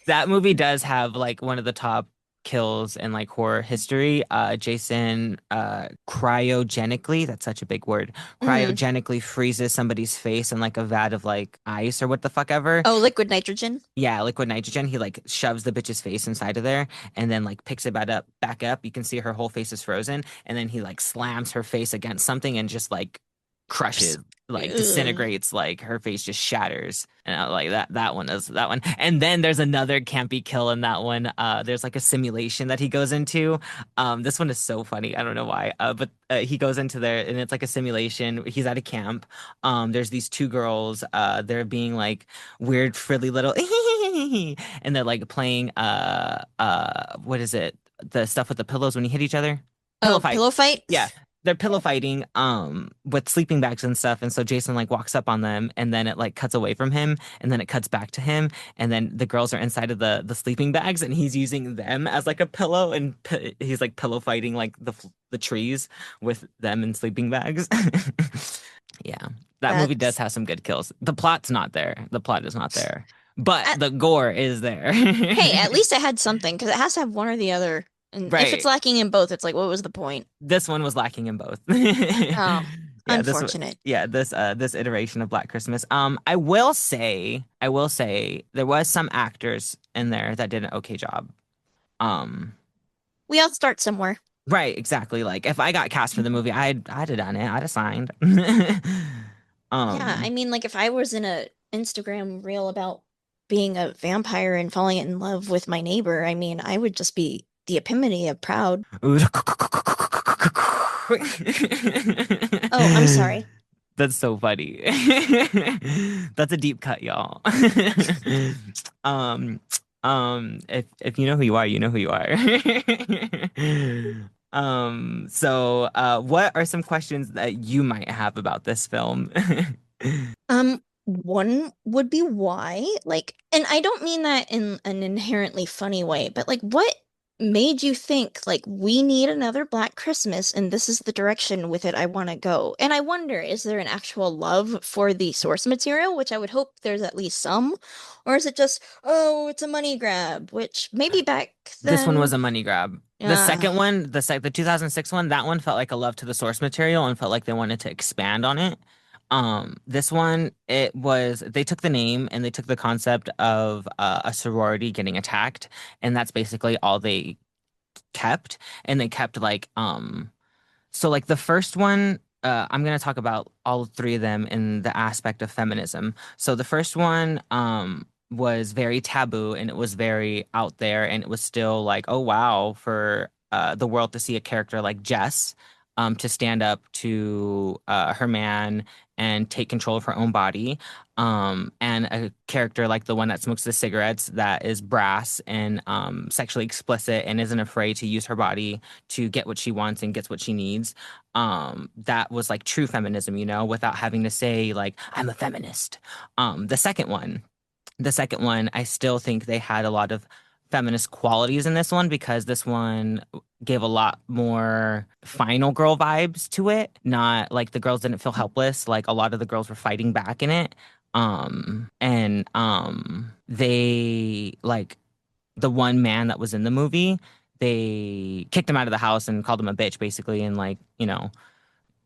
S3: That movie does have like one of the top kills in like horror history. Jason cryogenically, that's such a big word,
S2: Mhm.
S3: cryogenically freezes somebody's face in like a vat of like ice or what the fuck ever.
S2: Oh, liquid nitrogen.
S3: Yeah, liquid nitrogen. He like shoves the bitch's face inside of there and then like picks it back up. You can see her whole face is frozen, and then he like slams her face against something and just like crushes,
S2: Psst.
S3: like
S2: Ugh.
S3: disintegrates, like her face just shatters. And I like that one is that one. And then there's another campy kill in that one. There's like a simulation that he goes into. This one is so funny. I don't know why. But he goes into there and it's like a simulation. He's at a camp. There's these two girls. They're being like weird, frilly little and they're like playing what is it? The stuff with the pillows when you hit each other? Pillow
S2: Oh,
S3: fight.
S2: pillow fight?
S3: Yeah. They're pillow fighting with sleeping bags and stuff, and so Jason like walks up on them and then it like cuts away from him and then it cuts back to him and then the girls are inside of the sleeping bags and he's using them as like a pillow and he's like pillow fighting like the trees with them in sleeping bags. Yeah, that movie does
S2: That's
S3: have some good kills. The plot's not there. The plot is not there, but
S2: at,
S3: the gore is there.
S2: hey, at least it had something because it has to have one or the other. And if it's
S3: Right.
S2: lacking in both, it's like, what was the point?
S3: This one was lacking in both.
S2: Oh.
S3: Yeah,
S2: Unfortunate.
S3: this iteration of Black Christmas. I will say there was some actors in there that did an okay job. Um,
S2: We all start somewhere.
S3: right, exactly. Like if I got cast for the movie, I'd have done it. I'd have signed.
S2: Yeah, I
S3: Um,
S2: mean, like if I was in a Instagram reel about being a vampire and falling in love with my neighbor, I mean, I would just be the epitome of proud. Oh, I'm sorry.
S3: That's so funny. That's a deep cut, y'all. Um, if you know who you are, you know who you are. What are some questions that you might have about this film?
S2: One would be why, like, and I don't mean that in an inherently funny way, but like, what made you think, like, we need another Black Christmas and this is the direction with it I want to go? And I wonder, is there an actual love for the source material, which I would hope there's at least some, or is it just, oh, it's a money grab, which maybe back
S3: This one was
S2: then,
S3: a money grab. The
S2: uh,
S3: second one, the 2006 one, that one felt like a love to the source material and felt like they wanted to expand on it. This one, it was they took the name and they took the concept of a sorority getting attacked, and that's basically all they kept. And they kept like the first one. I'm gonna talk about all three of them in the aspect of feminism. So the first one, was very taboo and it was very out there and it was still like, oh wow, for the world to see a character like Jess, to stand up to her man and take control of her own body. And a character like the one that smokes the cigarettes that is brass and sexually explicit and isn't afraid to use her body to get what she wants and gets what she needs. That was like true feminism, without having to say like I'm a feminist. The second one, I still think they had a lot of feminist qualities in this one because this one gave a lot more final girl vibes to it. Not like the girls didn't feel helpless, like a lot of the girls were fighting back in it. And they like the one man that was in the movie, they kicked him out of the house and called him a bitch basically, and like,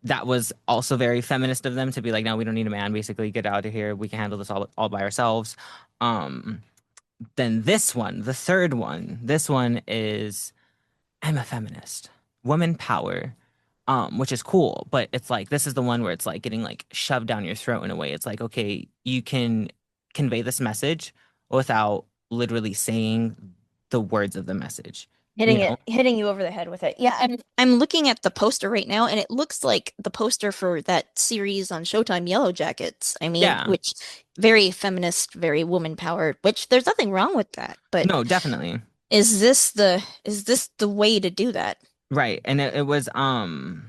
S3: that was also very feminist of them to be like, no, we don't need a man. Basically, get out of here. We can handle this all by ourselves. Um, then this one, the third one, this one is I'm a feminist, woman power, which is cool. But it's like this is the one where it's like getting like shoved down your throat in a way. It's like, okay, you can convey this message without literally saying the words of the message. You know?
S2: hitting you over the head with it. Yeah, I'm looking at the poster right now, and it looks like the poster for that series on Showtime, Yellow Jackets. I mean,
S3: Yeah.
S2: which very feminist, very woman powered, which there's nothing wrong with that. But
S3: No, definitely.
S2: is this the way to do that?
S3: Right. And it was and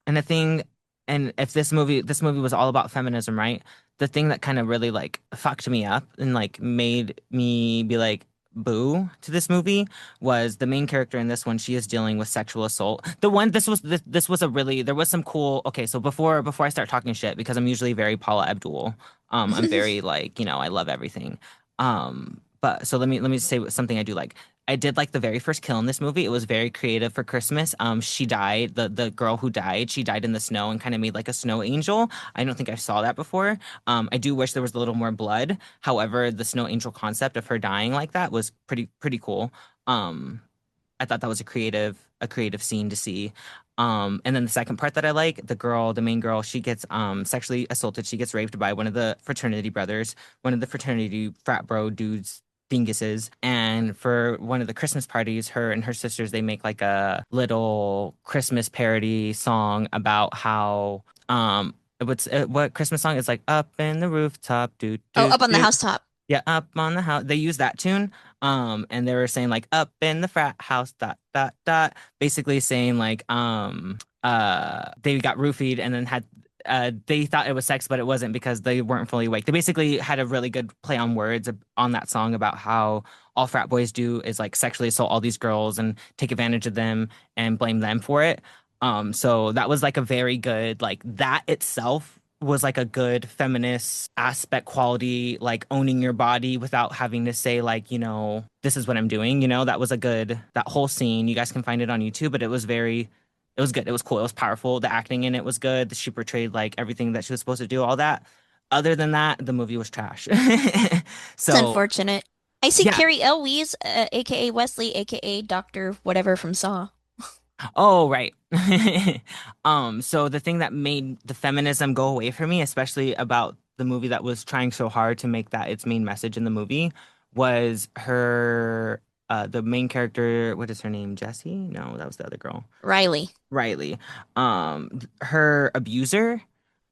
S3: the thing and if this movie was all about feminism, right? The thing that kind of really like fucked me up and like made me be like boo to this movie was the main character in this one. She is dealing with sexual assault. The one this was a really there was some cool. Okay, so before I start talking shit, because I'm usually very Paula Abdul. I'm very like, I love everything. But so let me say something I do like. I did like the very first kill in this movie. It was very creative for Christmas. She died. The girl who died, she died in the snow and kind of made like a snow angel. I don't think I saw that before. I do wish there was a little more blood. However, the snow angel concept of her dying like that was pretty cool. Um, I thought that was a creative scene to see. And then the second part that I like, the main girl, she gets sexually assaulted. She gets raped by one of the fraternity brothers, one of the fraternity frat bro dudes dinguses. And for one of the Christmas parties, her and her sisters, they make like a little Christmas parody song about how what Christmas song is like up in the rooftop, do
S2: Oh,
S3: do
S2: up on the
S3: do.
S2: housetop.
S3: Yeah, up on the house. They use that tune. And they were saying like up in the frat house, dot, dot, dot. Basically saying like they got roofied and then had they thought it was sex, but it wasn't because they weren't fully awake. They basically had a really good play on words on that song about how all frat boys do is like sexually assault all these girls and take advantage of them and blame them for it. So that was like a very good, like that itself was like a good feminist aspect quality, like owning your body without having to say like, this is what I'm doing. That was a good, that whole scene. You guys can find it on YouTube, but it was very It was good. It was cool. It was powerful. The acting in it was good. She portrayed like everything that she was supposed to do, all that. Other than that, the movie was trash.
S2: It's
S3: So,
S2: unfortunate. I see
S3: yeah.
S2: Carrie Elwes, aka Wesley, aka Doctor whatever from Saw.
S3: Oh, right. So the thing that made the feminism go away for me, especially about the movie that was trying so hard to make that its main message in the movie, was her the main character, what is her name? Jessie? No, that was the other girl.
S2: Riley.
S3: Riley. Her abuser.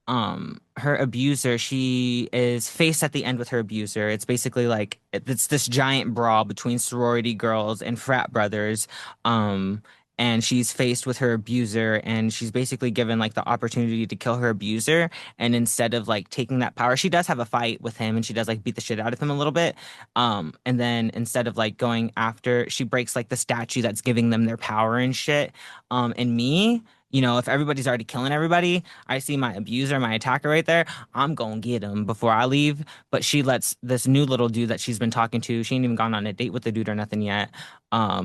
S3: Her abuser, she is faced at the end with her abuser. It's basically like it's this giant brawl between sorority girls and frat brothers. um and she's faced with her abuser, and she's basically given like the opportunity to kill her abuser, and instead of like taking that power, she does have a fight with him and she does like beat the shit out of him a little bit. And then instead of like going after, she breaks like the statue that's giving them their power and shit. And me, if everybody's already killing everybody, I see my abuser, my attacker right there. I'm gonna get him before I leave. But she lets this new little dude that she's been talking to, she ain't even gone on a date with the dude or nothing yet.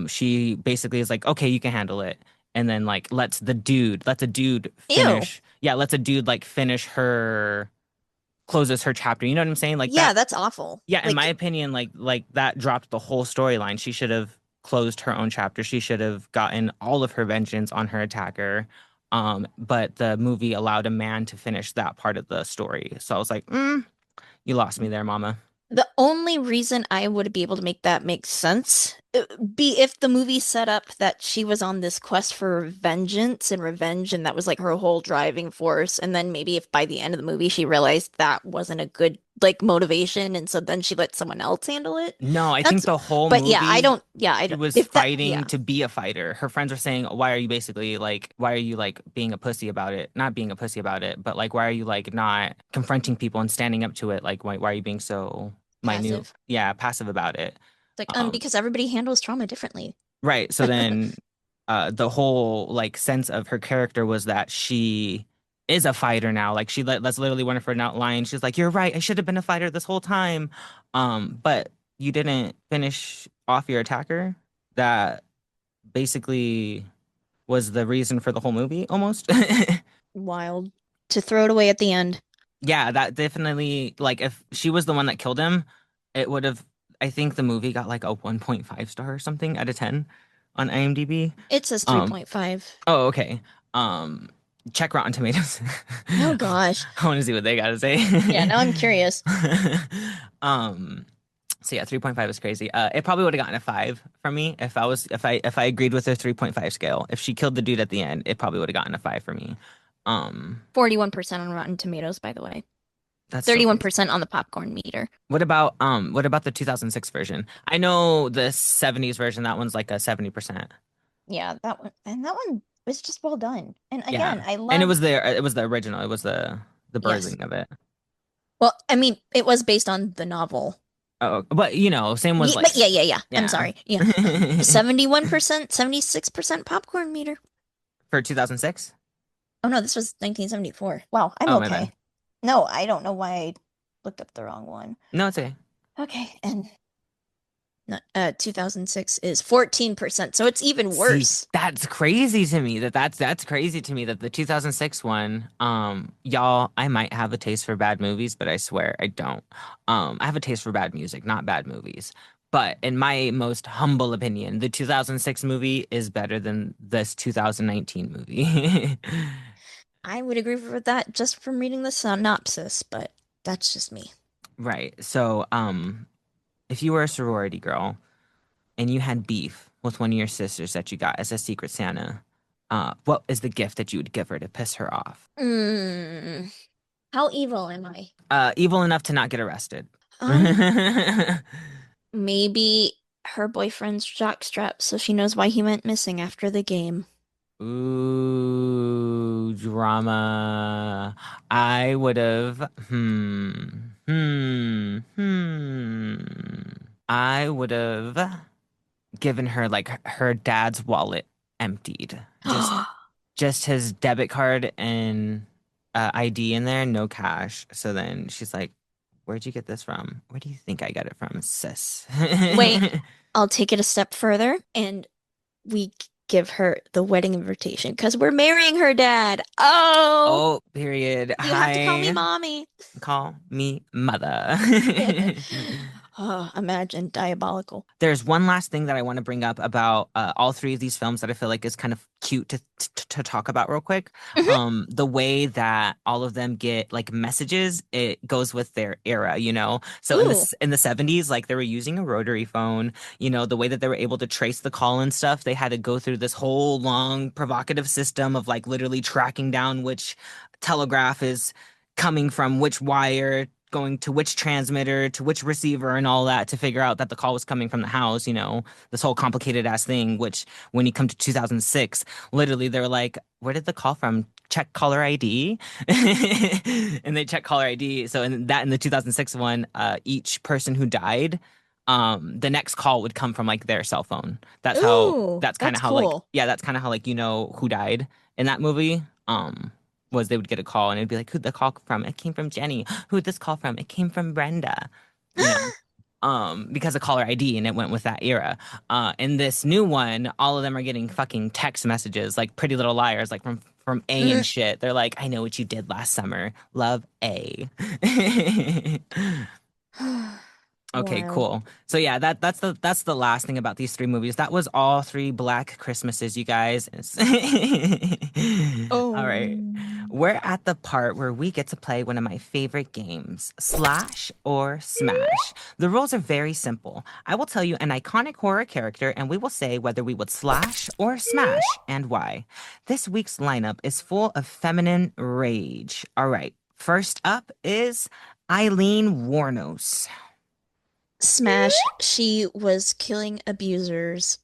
S3: She basically is like, okay, you can handle it. And then like lets a dude
S2: Ew.
S3: finish. Yeah, lets a dude like finish her, closes her chapter. You know what I'm saying? Like
S2: Yeah,
S3: that.
S2: that's awful.
S3: Yeah, in my
S2: Like,
S3: opinion, like that dropped the whole storyline. She should have closed her own chapter. She should have gotten all of her vengeance on her attacker. But the movie allowed a man to finish that part of the story. So I was like, you lost me there, mama.
S2: the only reason I would be able to make that make sense be if the movie set up that she was on this quest for vengeance and revenge, and that was like her whole driving force. And then maybe if by the end of the movie she realized that wasn't a good like motivation, and so then she let someone else handle it.
S3: No, I think
S2: That's,
S3: the whole
S2: but yeah, I
S3: movie,
S2: don't, yeah, I
S3: she
S2: don't,
S3: was
S2: if that,
S3: fighting
S2: yeah,
S3: to be a fighter. Her friends were saying, why are you basically like, why are you like being a pussy about it? Not being a pussy about it, but like, why are you like not confronting people and standing up to it? Like, why are you being so minute?
S2: passive.
S3: Yeah, passive about it.
S2: It's like,
S3: Um,
S2: because everybody handles trauma differently.
S3: right. So then, the whole like sense of her character was that she is a fighter now. Like that's literally one of her outlines. She's like, "You're right. I should have been a fighter this whole time." But you didn't finish off your attacker. That basically was the reason for the whole movie, almost.
S2: Wild to throw it away at the end.
S3: Yeah, that definitely, like, if she was the one that killed him, it would have. I think the movie got like a 1.5 star or something out of 10 on IMDb.
S2: It says
S3: Um,
S2: 3.5.
S3: oh, okay. Um, Check Rotten Tomatoes.
S2: Oh gosh.
S3: I want to see what they got to say.
S2: Yeah, now I'm curious.
S3: Um, so yeah, 3.5 is crazy. It probably would have gotten a 5 from me if I agreed with the 3.5 scale. If she killed the dude at the end, it probably would have gotten a 5 for me.
S2: 41% on Rotten Tomatoes, by the way.
S3: That's so crazy.
S2: 31% on the popcorn meter.
S3: What about the 2006 version? I know the 70s version, that one's like a 70%.
S2: Yeah, that one, and that one was just well done. And
S3: Yeah.
S2: again, I
S3: And it
S2: love,
S3: was the original. It was the
S2: yes.
S3: birthing of it.
S2: Well, I mean, it was based on the novel.
S3: Oh, but same was like,
S2: But yeah, yeah, yeah. I'm
S3: yeah.
S2: sorry. Yeah. 71%, 76% popcorn meter.
S3: For 2006?
S2: Oh no, this was 1974. Wow, I'm
S3: Oh, my bad.
S2: okay. No, I don't know why I looked up the wrong one.
S3: No, it's okay.
S2: Okay, and 2006 is 14%, so it's even
S3: See,
S2: worse.
S3: that's crazy to me. That's crazy to me that the 2006 one, y'all, I might have a taste for bad movies, but I swear I don't. I have a taste for bad music, not bad movies. But in my most humble opinion, the 2006 movie is better than this 2019 movie.
S2: I would agree with that just from reading the synopsis, but that's just me.
S3: Right. So, if you were a sorority girl and you had beef with one of your sisters that you got as a secret Santa, what is the gift that you would give her to piss her off?
S2: Mm, how evil am I?
S3: Evil enough to not get arrested.
S2: Um, maybe her boyfriend's jockstrap so she knows why he went missing after the game.
S3: Ooh, drama. I would have. I would have given her like her dad's wallet emptied. Just his debit card and ID in there, no cash. So then she's like, "Where'd you get this from? Where do you think I got it from, sis?"
S2: Wait, I'll take it a step further and we give her the wedding invitation because we're marrying her dad. Oh,
S3: Oh, period.
S2: you have to call me
S3: Hi,
S2: mommy.
S3: call me mother.
S2: Oh, imagine diabolical.
S3: There's one last thing that I want to bring up about all three of these films that I feel like is kind of cute to talk about real quick.
S2: Mhm.
S3: The way that all of them get like messages, it goes with their era, you know. So
S2: Ooh,
S3: in the 70s, like they were using a rotary phone, you know, the way that they were able to trace the call and stuff, they had to go through this whole long provocative system of like literally tracking down which telegraph is coming from which wire, going to which transmitter to which receiver and all that to figure out that the call was coming from the house, you know, this whole complicated ass thing, which when you come to 2006, literally they're like, where did the call from? Check caller ID. And they check caller ID. So in the 2006 one, each person who died, the next call would come from like their cell phone.
S2: ooh,
S3: That's kind
S2: that's
S3: of how like,
S2: cool.
S3: yeah, that's kind of how like you know who died in that movie. Was they would get a call and it'd be like, who'd the call from? It came from Jenny. Who'd this call from? It came from Brenda. You know, because of caller ID and it went with that era. In this new one, all of them are getting fucking text messages like Pretty Little Liars, like from A and shit. They're like, I know what you did last summer. Love A. Okay,
S2: Wild.
S3: cool. So yeah, that's the last thing about these three movies. That was all three Black Christmases, you guys. All right.
S2: Oh.
S3: We're at the part where we get to play one of my favorite games, Slash or Smash. The rules are very simple. I will tell you an iconic horror character and we will say whether we would slash or smash and why. This week's lineup is full of feminine rage. All right. First up is Eileen Warnos.
S2: Smash, she was killing abusers.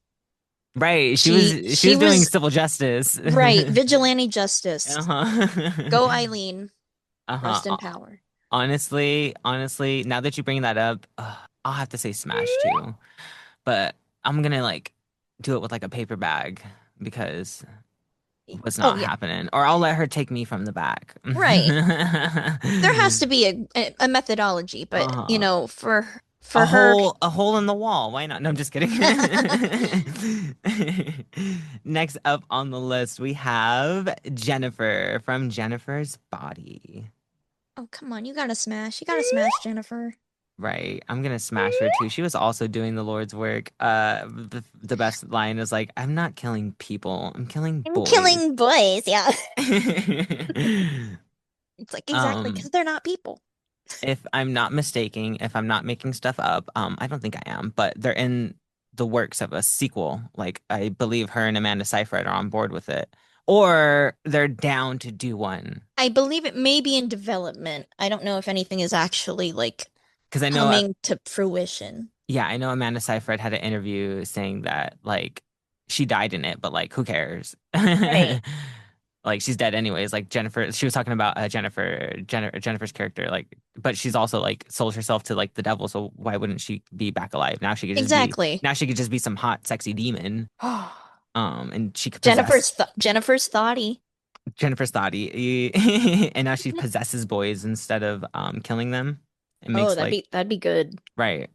S3: Right.
S2: She
S3: She
S2: she
S3: was doing
S2: was
S3: civil justice.
S2: right, vigilante justice.
S3: Uh-huh.
S2: Go Eileen,
S3: Uh-huh.
S2: rest in power.
S3: Honestly, now that you bring that up, I'll have to say Smash too. But I'm gonna like do it with like a paper bag because what's
S2: Oh
S3: not
S2: yeah,
S3: happening. Or I'll let her take me from the back.
S2: right. There has to be a methodology, but
S3: Uh-huh.
S2: for her.
S3: A hole in the wall. Why not? No, I'm just kidding. Next up on the list, we have Jennifer from Jennifer's Body.
S2: Oh, come on, you gotta smash. You gotta smash Jennifer.
S3: Right. I'm gonna smash her too. She was also doing the Lord's work. The best line is like, I'm not killing people, I'm killing
S2: I'm
S3: boys.
S2: killing boys, yeah. It's like exactly
S3: Um,
S2: because they're not people.
S3: if I'm not mistaking, if I'm not making stuff up, I don't think I am, but they're in the works of a sequel. Like I believe her and Amanda Seyfried are on board with it. Or they're down to do one.
S2: I believe it may be in development. I don't know if anything is actually like
S3: Because I know
S2: coming to fruition.
S3: yeah, I know Amanda Seyfried had an interview saying that like she died in it, but like who cares?
S2: Right.
S3: Like she's dead anyways. Like Jennifer, she was talking about Jennifer's character, like, but she's also like sold herself to like the devil. So why wouldn't she be back alive?
S2: Exactly.
S3: Now she could just be some hot, sexy demon. And she could possess
S2: Jennifer's thoughty.
S3: Jennifer's thoughty, and now she possesses boys instead of killing them. It
S2: Oh,
S3: makes like
S2: that'd be good.
S3: right.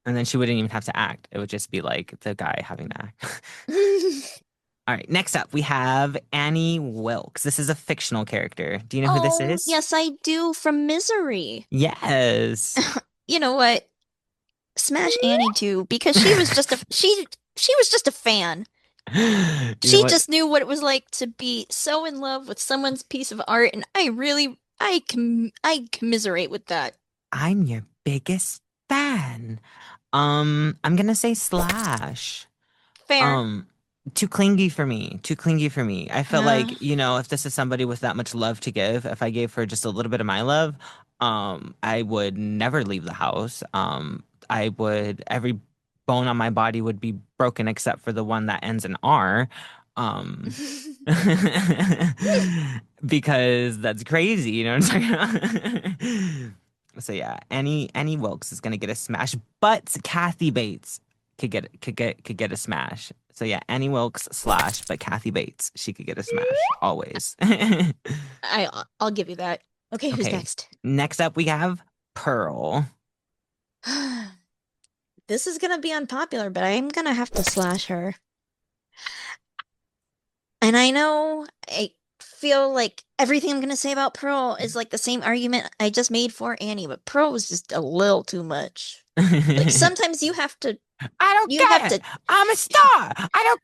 S3: And then she wouldn't even have to act. It would just be like the guy having to act. All right, next up we have Annie Wilkes. This is a fictional character. Do you know who this
S2: Oh,
S3: is?
S2: yes, I do from Misery.
S3: Yes.
S2: You know what? Smash Annie too, because she was just a fan.
S3: You know
S2: She
S3: what?
S2: just knew what it was like to be so in love with someone's piece of art, and I commiserate with that.
S3: I'm your biggest fan. I'm gonna say Slash.
S2: Fair.
S3: Um, Too clingy for me. Too clingy for me. I feel
S2: Uh,
S3: like, you know, if this is somebody with that much love to give, if I gave her just a little bit of my love, I would never leave the house. I would every bone on my body would be broken except for the one that ends in R. Um, because that's crazy, you know what I'm saying? So yeah, Annie Wilkes is gonna get a smash, but Kathy Bates could get a smash. So yeah, Annie Wilkes slash, but Kathy Bates, she could get a smash always.
S2: I'll give you that. Okay, who's
S3: Okay,
S2: next?
S3: next up we have Pearl.
S2: This is gonna be unpopular, but I'm gonna have to slash her. And I know I feel like everything I'm gonna say about Pearl is like the same argument I just made for Annie, but Pearl was just a little too much. Like
S3: I
S2: sometimes
S3: don't
S2: you have
S3: care.
S2: to
S3: I'm a star. I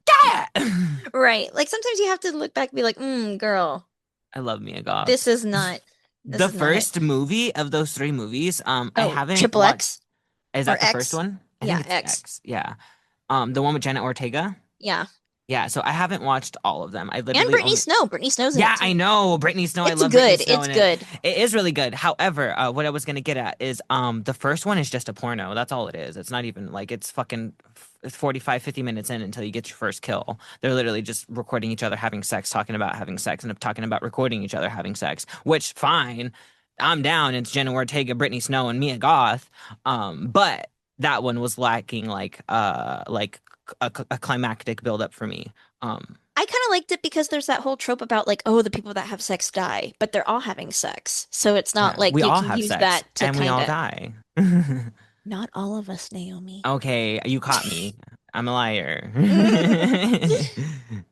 S3: don't care.
S2: right. Like sometimes you have to look back and be like, girl,
S3: I love Mia Goth.
S2: this is not this
S3: The
S2: is not it.
S3: first movie of those three movies, I
S2: Oh,
S3: haven't
S2: triple
S3: watched.
S2: X
S3: Is
S2: or
S3: that the first
S2: X?
S3: one? I think
S2: Yeah,
S3: it's
S2: X.
S3: X. Yeah. The one with Jenna Ortega.
S2: Yeah.
S3: Yeah. So I haven't watched all of them. I
S2: And
S3: literally
S2: Brittany
S3: only.
S2: Snow. Brittany Snow's in
S3: Yeah,
S2: it
S3: I
S2: too.
S3: know Brittany Snow. I
S2: It's
S3: love Brittany
S2: good.
S3: Snow
S2: It's
S3: in it.
S2: good.
S3: It is really good. However, what I was gonna get at is the first one is just a porno. That's all it is. It's not even like it's fucking 45, 50 minutes in until you get your first kill. They're literally just recording each other having sex, talking about having sex, and talking about recording each other having sex. Which fine, I'm down. It's Jenna Ortega, Brittany Snow, and Mia Goth. But that one was lacking like a climactic buildup for me. Um,
S2: I kind of liked it because there's that whole trope about like, oh, the people that have sex die, but they're all having sex. So it's not
S3: Yeah,
S2: like
S3: we
S2: you
S3: all
S2: can
S3: have
S2: use
S3: sex
S2: that to
S3: and we
S2: kind
S3: all
S2: of
S3: die.
S2: not all of us, Naomi.
S3: Okay, you caught me. I'm a liar.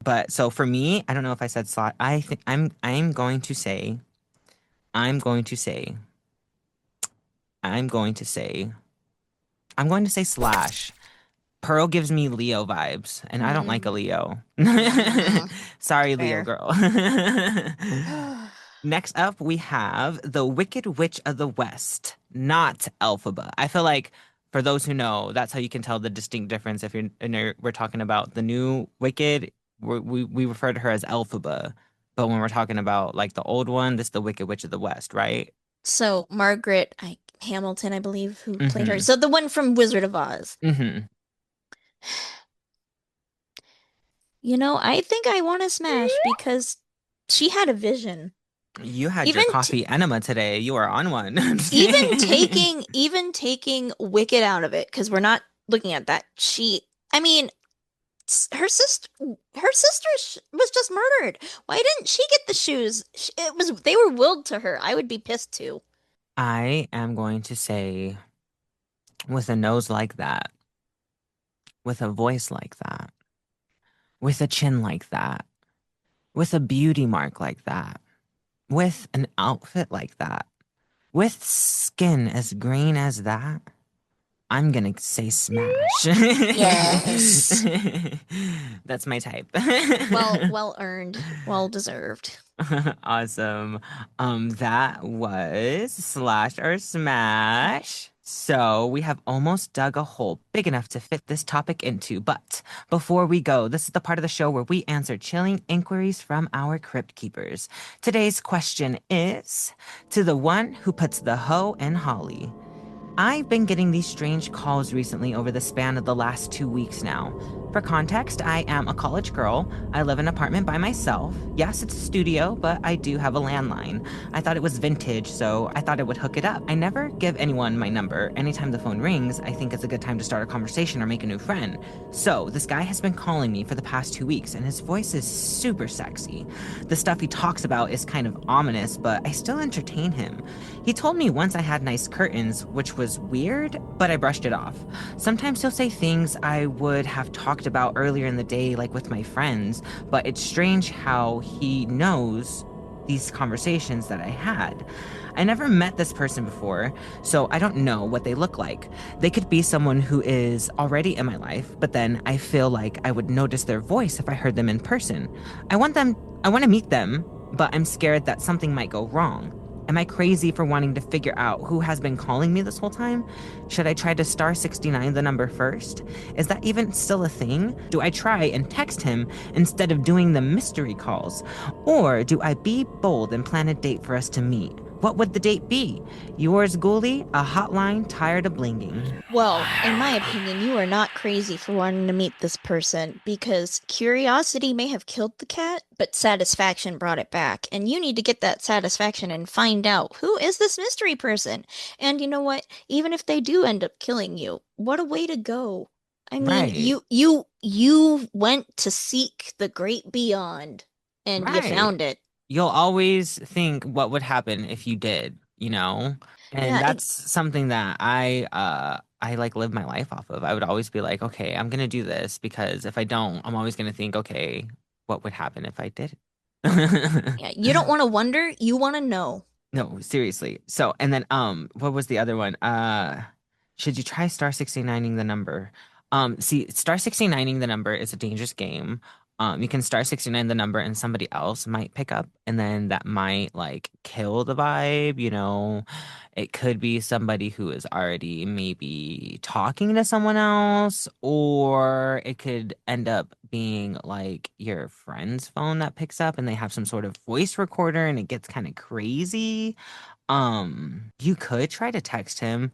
S3: But so for me, I don't know if I said slot. I think I'm going to say I'm going to say I'm going to say I'm going to say slash. Pearl gives me Leo vibes, and I don't like a
S2: Mm,
S3: Leo.
S2: mm,
S3: Sorry, Leo
S2: fair.
S3: girl. Next up, we have The Wicked Witch of the West, not Elphaba. I feel like for those who know, that's how you can tell the distinct difference. If we're talking about the new Wicked, we refer to her as Elphaba, but when we're talking about like the old one, this is the Wicked Witch of the West, right?
S2: So Margaret Hamilton, I believe, who played her.
S3: Mm-hmm.
S2: So the one from Wizard of Oz.
S3: Mm-hmm.
S2: I think I want to smash because she had a vision.
S3: You had your
S2: Even t
S3: coffee enema today. You are on one. I'm just
S2: even
S3: kidding.
S2: taking Wicked out of it because we're not looking at that. I mean, her sister was just murdered. Why didn't she get the shoes? They were willed to her. I would be pissed too.
S3: I am going to say, with a nose like that, with a voice like that, with a chin like that, with a beauty mark like that, with an outfit like that, with skin as green as that, I'm gonna say smash.
S2: Yes.
S3: That's my type.
S2: Well earned, well deserved.
S3: Awesome. That was slash or smash. So we have almost dug a hole big enough to fit this topic into. But before we go, this is the part of the show where we answer chilling inquiries from our crypt keepers. Today's question is to the one who puts the hoe in Holly. I've been getting these strange calls recently over the span of the last 2 weeks now. For context, I am a college girl. I live in an apartment by myself. Yes, it's a studio, but I do have a landline. I thought it was vintage, so I thought I would hook it up. I never give anyone my number. Anytime the phone rings, I think it's a good time to start a conversation or make a new friend. So, this guy has been calling me for the past 2 weeks, and his voice is super sexy. The stuff he talks about is kind of ominous, but I still entertain him. He told me once I had nice curtains, which was weird, but I brushed it off. Sometimes he'll say things I would have talked about earlier in the day, like with my friends, but it's strange how he knows these conversations that I had. I never met this person before, so I don't know what they look like. They could be someone who is already in my life, but then I feel like I would notice their voice if I heard them in person. I want to meet them, but I'm scared that something might go wrong. Am I crazy for wanting to figure out who has been calling me this whole time? Should I try to star 69 the number first? Is that even still a thing? Do I try and text him instead of doing the mystery calls? Or do I be bold and plan a date for us to meet? What would the date be? Yours, Ghoulie, a hotline tired of blinging.
S2: Well, in my opinion, you are not crazy for wanting to meet this person because curiosity may have killed the cat, but satisfaction brought it back. And you need to get that satisfaction and find out who is this mystery person. And you know what? Even if they do end up killing you, what a way to go. I mean,
S3: Right,
S2: you went to seek the great beyond and you
S3: right.
S2: found it.
S3: You'll always think what would happen if you did, you know? And
S2: Yeah,
S3: that's something that I like live my life off of. I would always be like, okay, I'm gonna do this because if I don't, I'm always gonna think, okay, what would happen if I did.
S2: Yeah, you don't want to wonder, you want to know.
S3: No, seriously. So, and then what was the other one? Should you try star 69ing the number? See, star 69ing the number is a dangerous game. You can star 69 the number and somebody else might pick up, and then that might like kill the vibe, you know. It could be somebody who is already maybe talking to someone else, or it could end up being like your friend's phone that picks up and they have some sort of voice recorder and it gets kind of crazy. You could try to text him.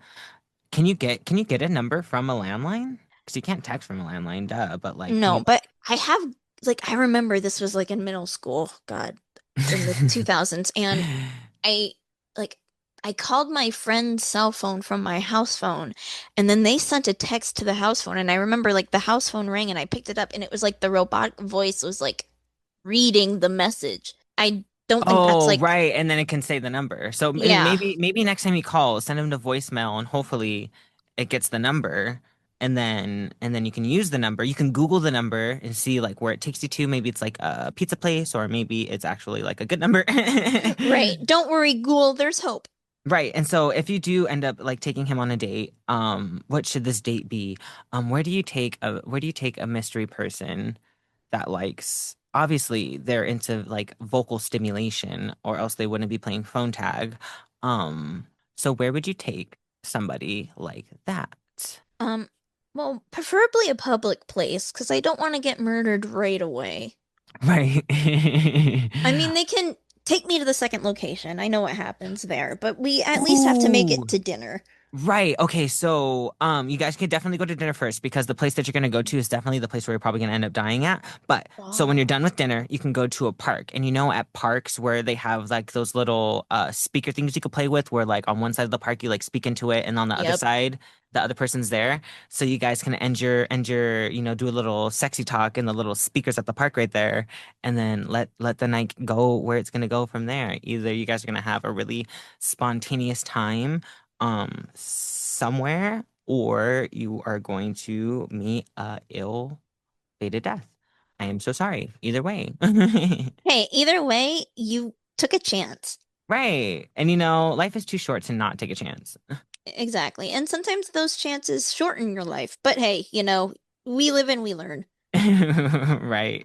S3: Can you get a number from a landline? Because you can't text from a landline, duh. But like, can
S2: No,
S3: you?
S2: but I remember this was like in middle school, God, in the 2000s, and I like I called my friend's cell phone from my house phone, and then they sent a text to the house phone, and I remember like the house phone rang, and I picked it up, and it was like the robotic voice was like reading the message. I don't think that's
S3: Oh,
S2: like,
S3: right. And then it can say the number. So
S2: yeah,
S3: maybe next time you call, send him to voicemail and hopefully it gets the number. And then you can use the number. You can Google the number and see like where it takes you to. Maybe it's like a pizza place or maybe it's actually like a good number.
S2: right. Don't worry, Ghoul, there's hope.
S3: Right. And so if you do end up like taking him on a date, what should this date be? Where do you take a mystery person that likes obviously they're into like vocal stimulation or else they wouldn't be playing phone tag. So where would you take somebody like that?
S2: Um, well, preferably a public place, because I don't want to get murdered right away.
S3: Right.
S2: I mean, they can take me to the second location. I know what happens there, but we at least have to make it
S3: Ooh.
S2: to dinner.
S3: Right. Okay. So, you guys can definitely go to dinner first because the place that you're going to go to is definitely the place where you're probably going to end up dying at. But so when you're
S2: Oh,
S3: done with dinner, you can go to a park. And you know, at parks where they have like those little speaker things you could play with, where like on one side of the park you like speak into it, and on the other
S2: yep.
S3: side the other person's there. So you guys can end your do a little sexy talk in the little speakers at the park right there, and then let the night go where it's going to go from there. Either you guys are going to have a really spontaneous time somewhere, or you are going to meet a ill fated death. I am so sorry. Either way.
S2: Hey, either way, you took a chance.
S3: Right. And life is too short to not take a chance.
S2: Exactly. And sometimes those chances shorten your life. But hey, we live and we learn.
S3: Right.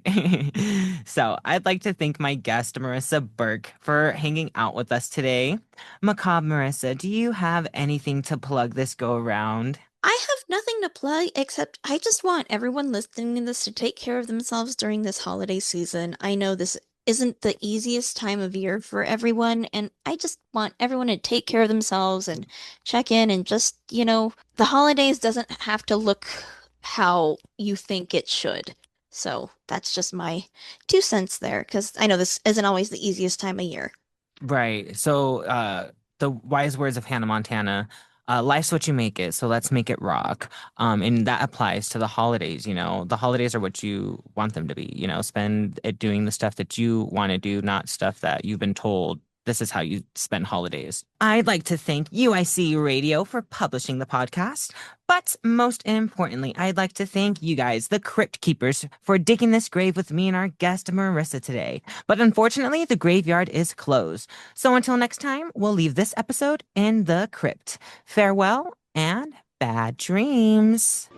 S3: So I'd like to thank my guest, Marissa Burke, for hanging out with us today. Macabre Marissa, do you have anything to plug this go around?
S2: I have nothing to plug except I just want everyone listening to this to take care of themselves during this holiday season. I know this isn't the easiest time of year for everyone, and I just want everyone to take care of themselves and check in and just, the holidays doesn't have to look how you think it should. So that's just my 2 cents there, because I know this isn't always the easiest time of year.
S3: Right. So, the wise words of Hannah Montana, life's what you make it, so let's make it rock. And that applies to the holidays, The holidays are what you want them to be, Spend it doing the stuff that you want to do, not stuff that you've been told this is how you spend holidays. I'd like to thank UIC Radio for publishing the podcast. But most importantly, I'd like to thank you guys, the Crypt Keepers, for digging this grave with me and our guest, Marissa, today. But unfortunately, the graveyard is closed. So until next time, we'll leave this episode in the crypt. Farewell and bad dreams.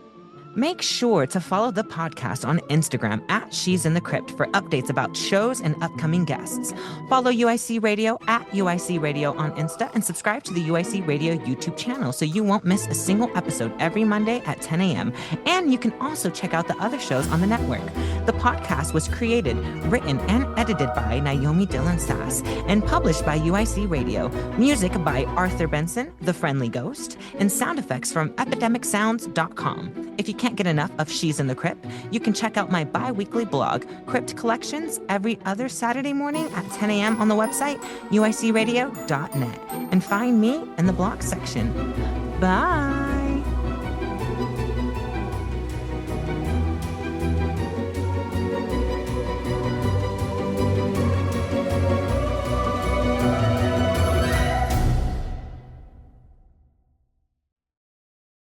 S3: Make sure to follow the podcast on Instagram at She's in the Crypt for updates about shows and upcoming guests. Follow UIC Radio at UIC Radio on Insta and subscribe to the UIC Radio YouTube channel so you won't miss a single episode every Monday at 10 a.m. And you can also check out the other shows on the network. The podcast was created, written, and edited by Niomi Dylan Sass and published by UIC Radio. Music by Arthur Benson, The Friendly Ghost, and sound effects from epidemicsounds.com. If you can't get enough of She's in the Crypt, you can check out my bi-weekly blog, Crypt Collections, every other Saturday morning at 10 a.m. on the website, uicradio.net. And find me in the blog section. Bye!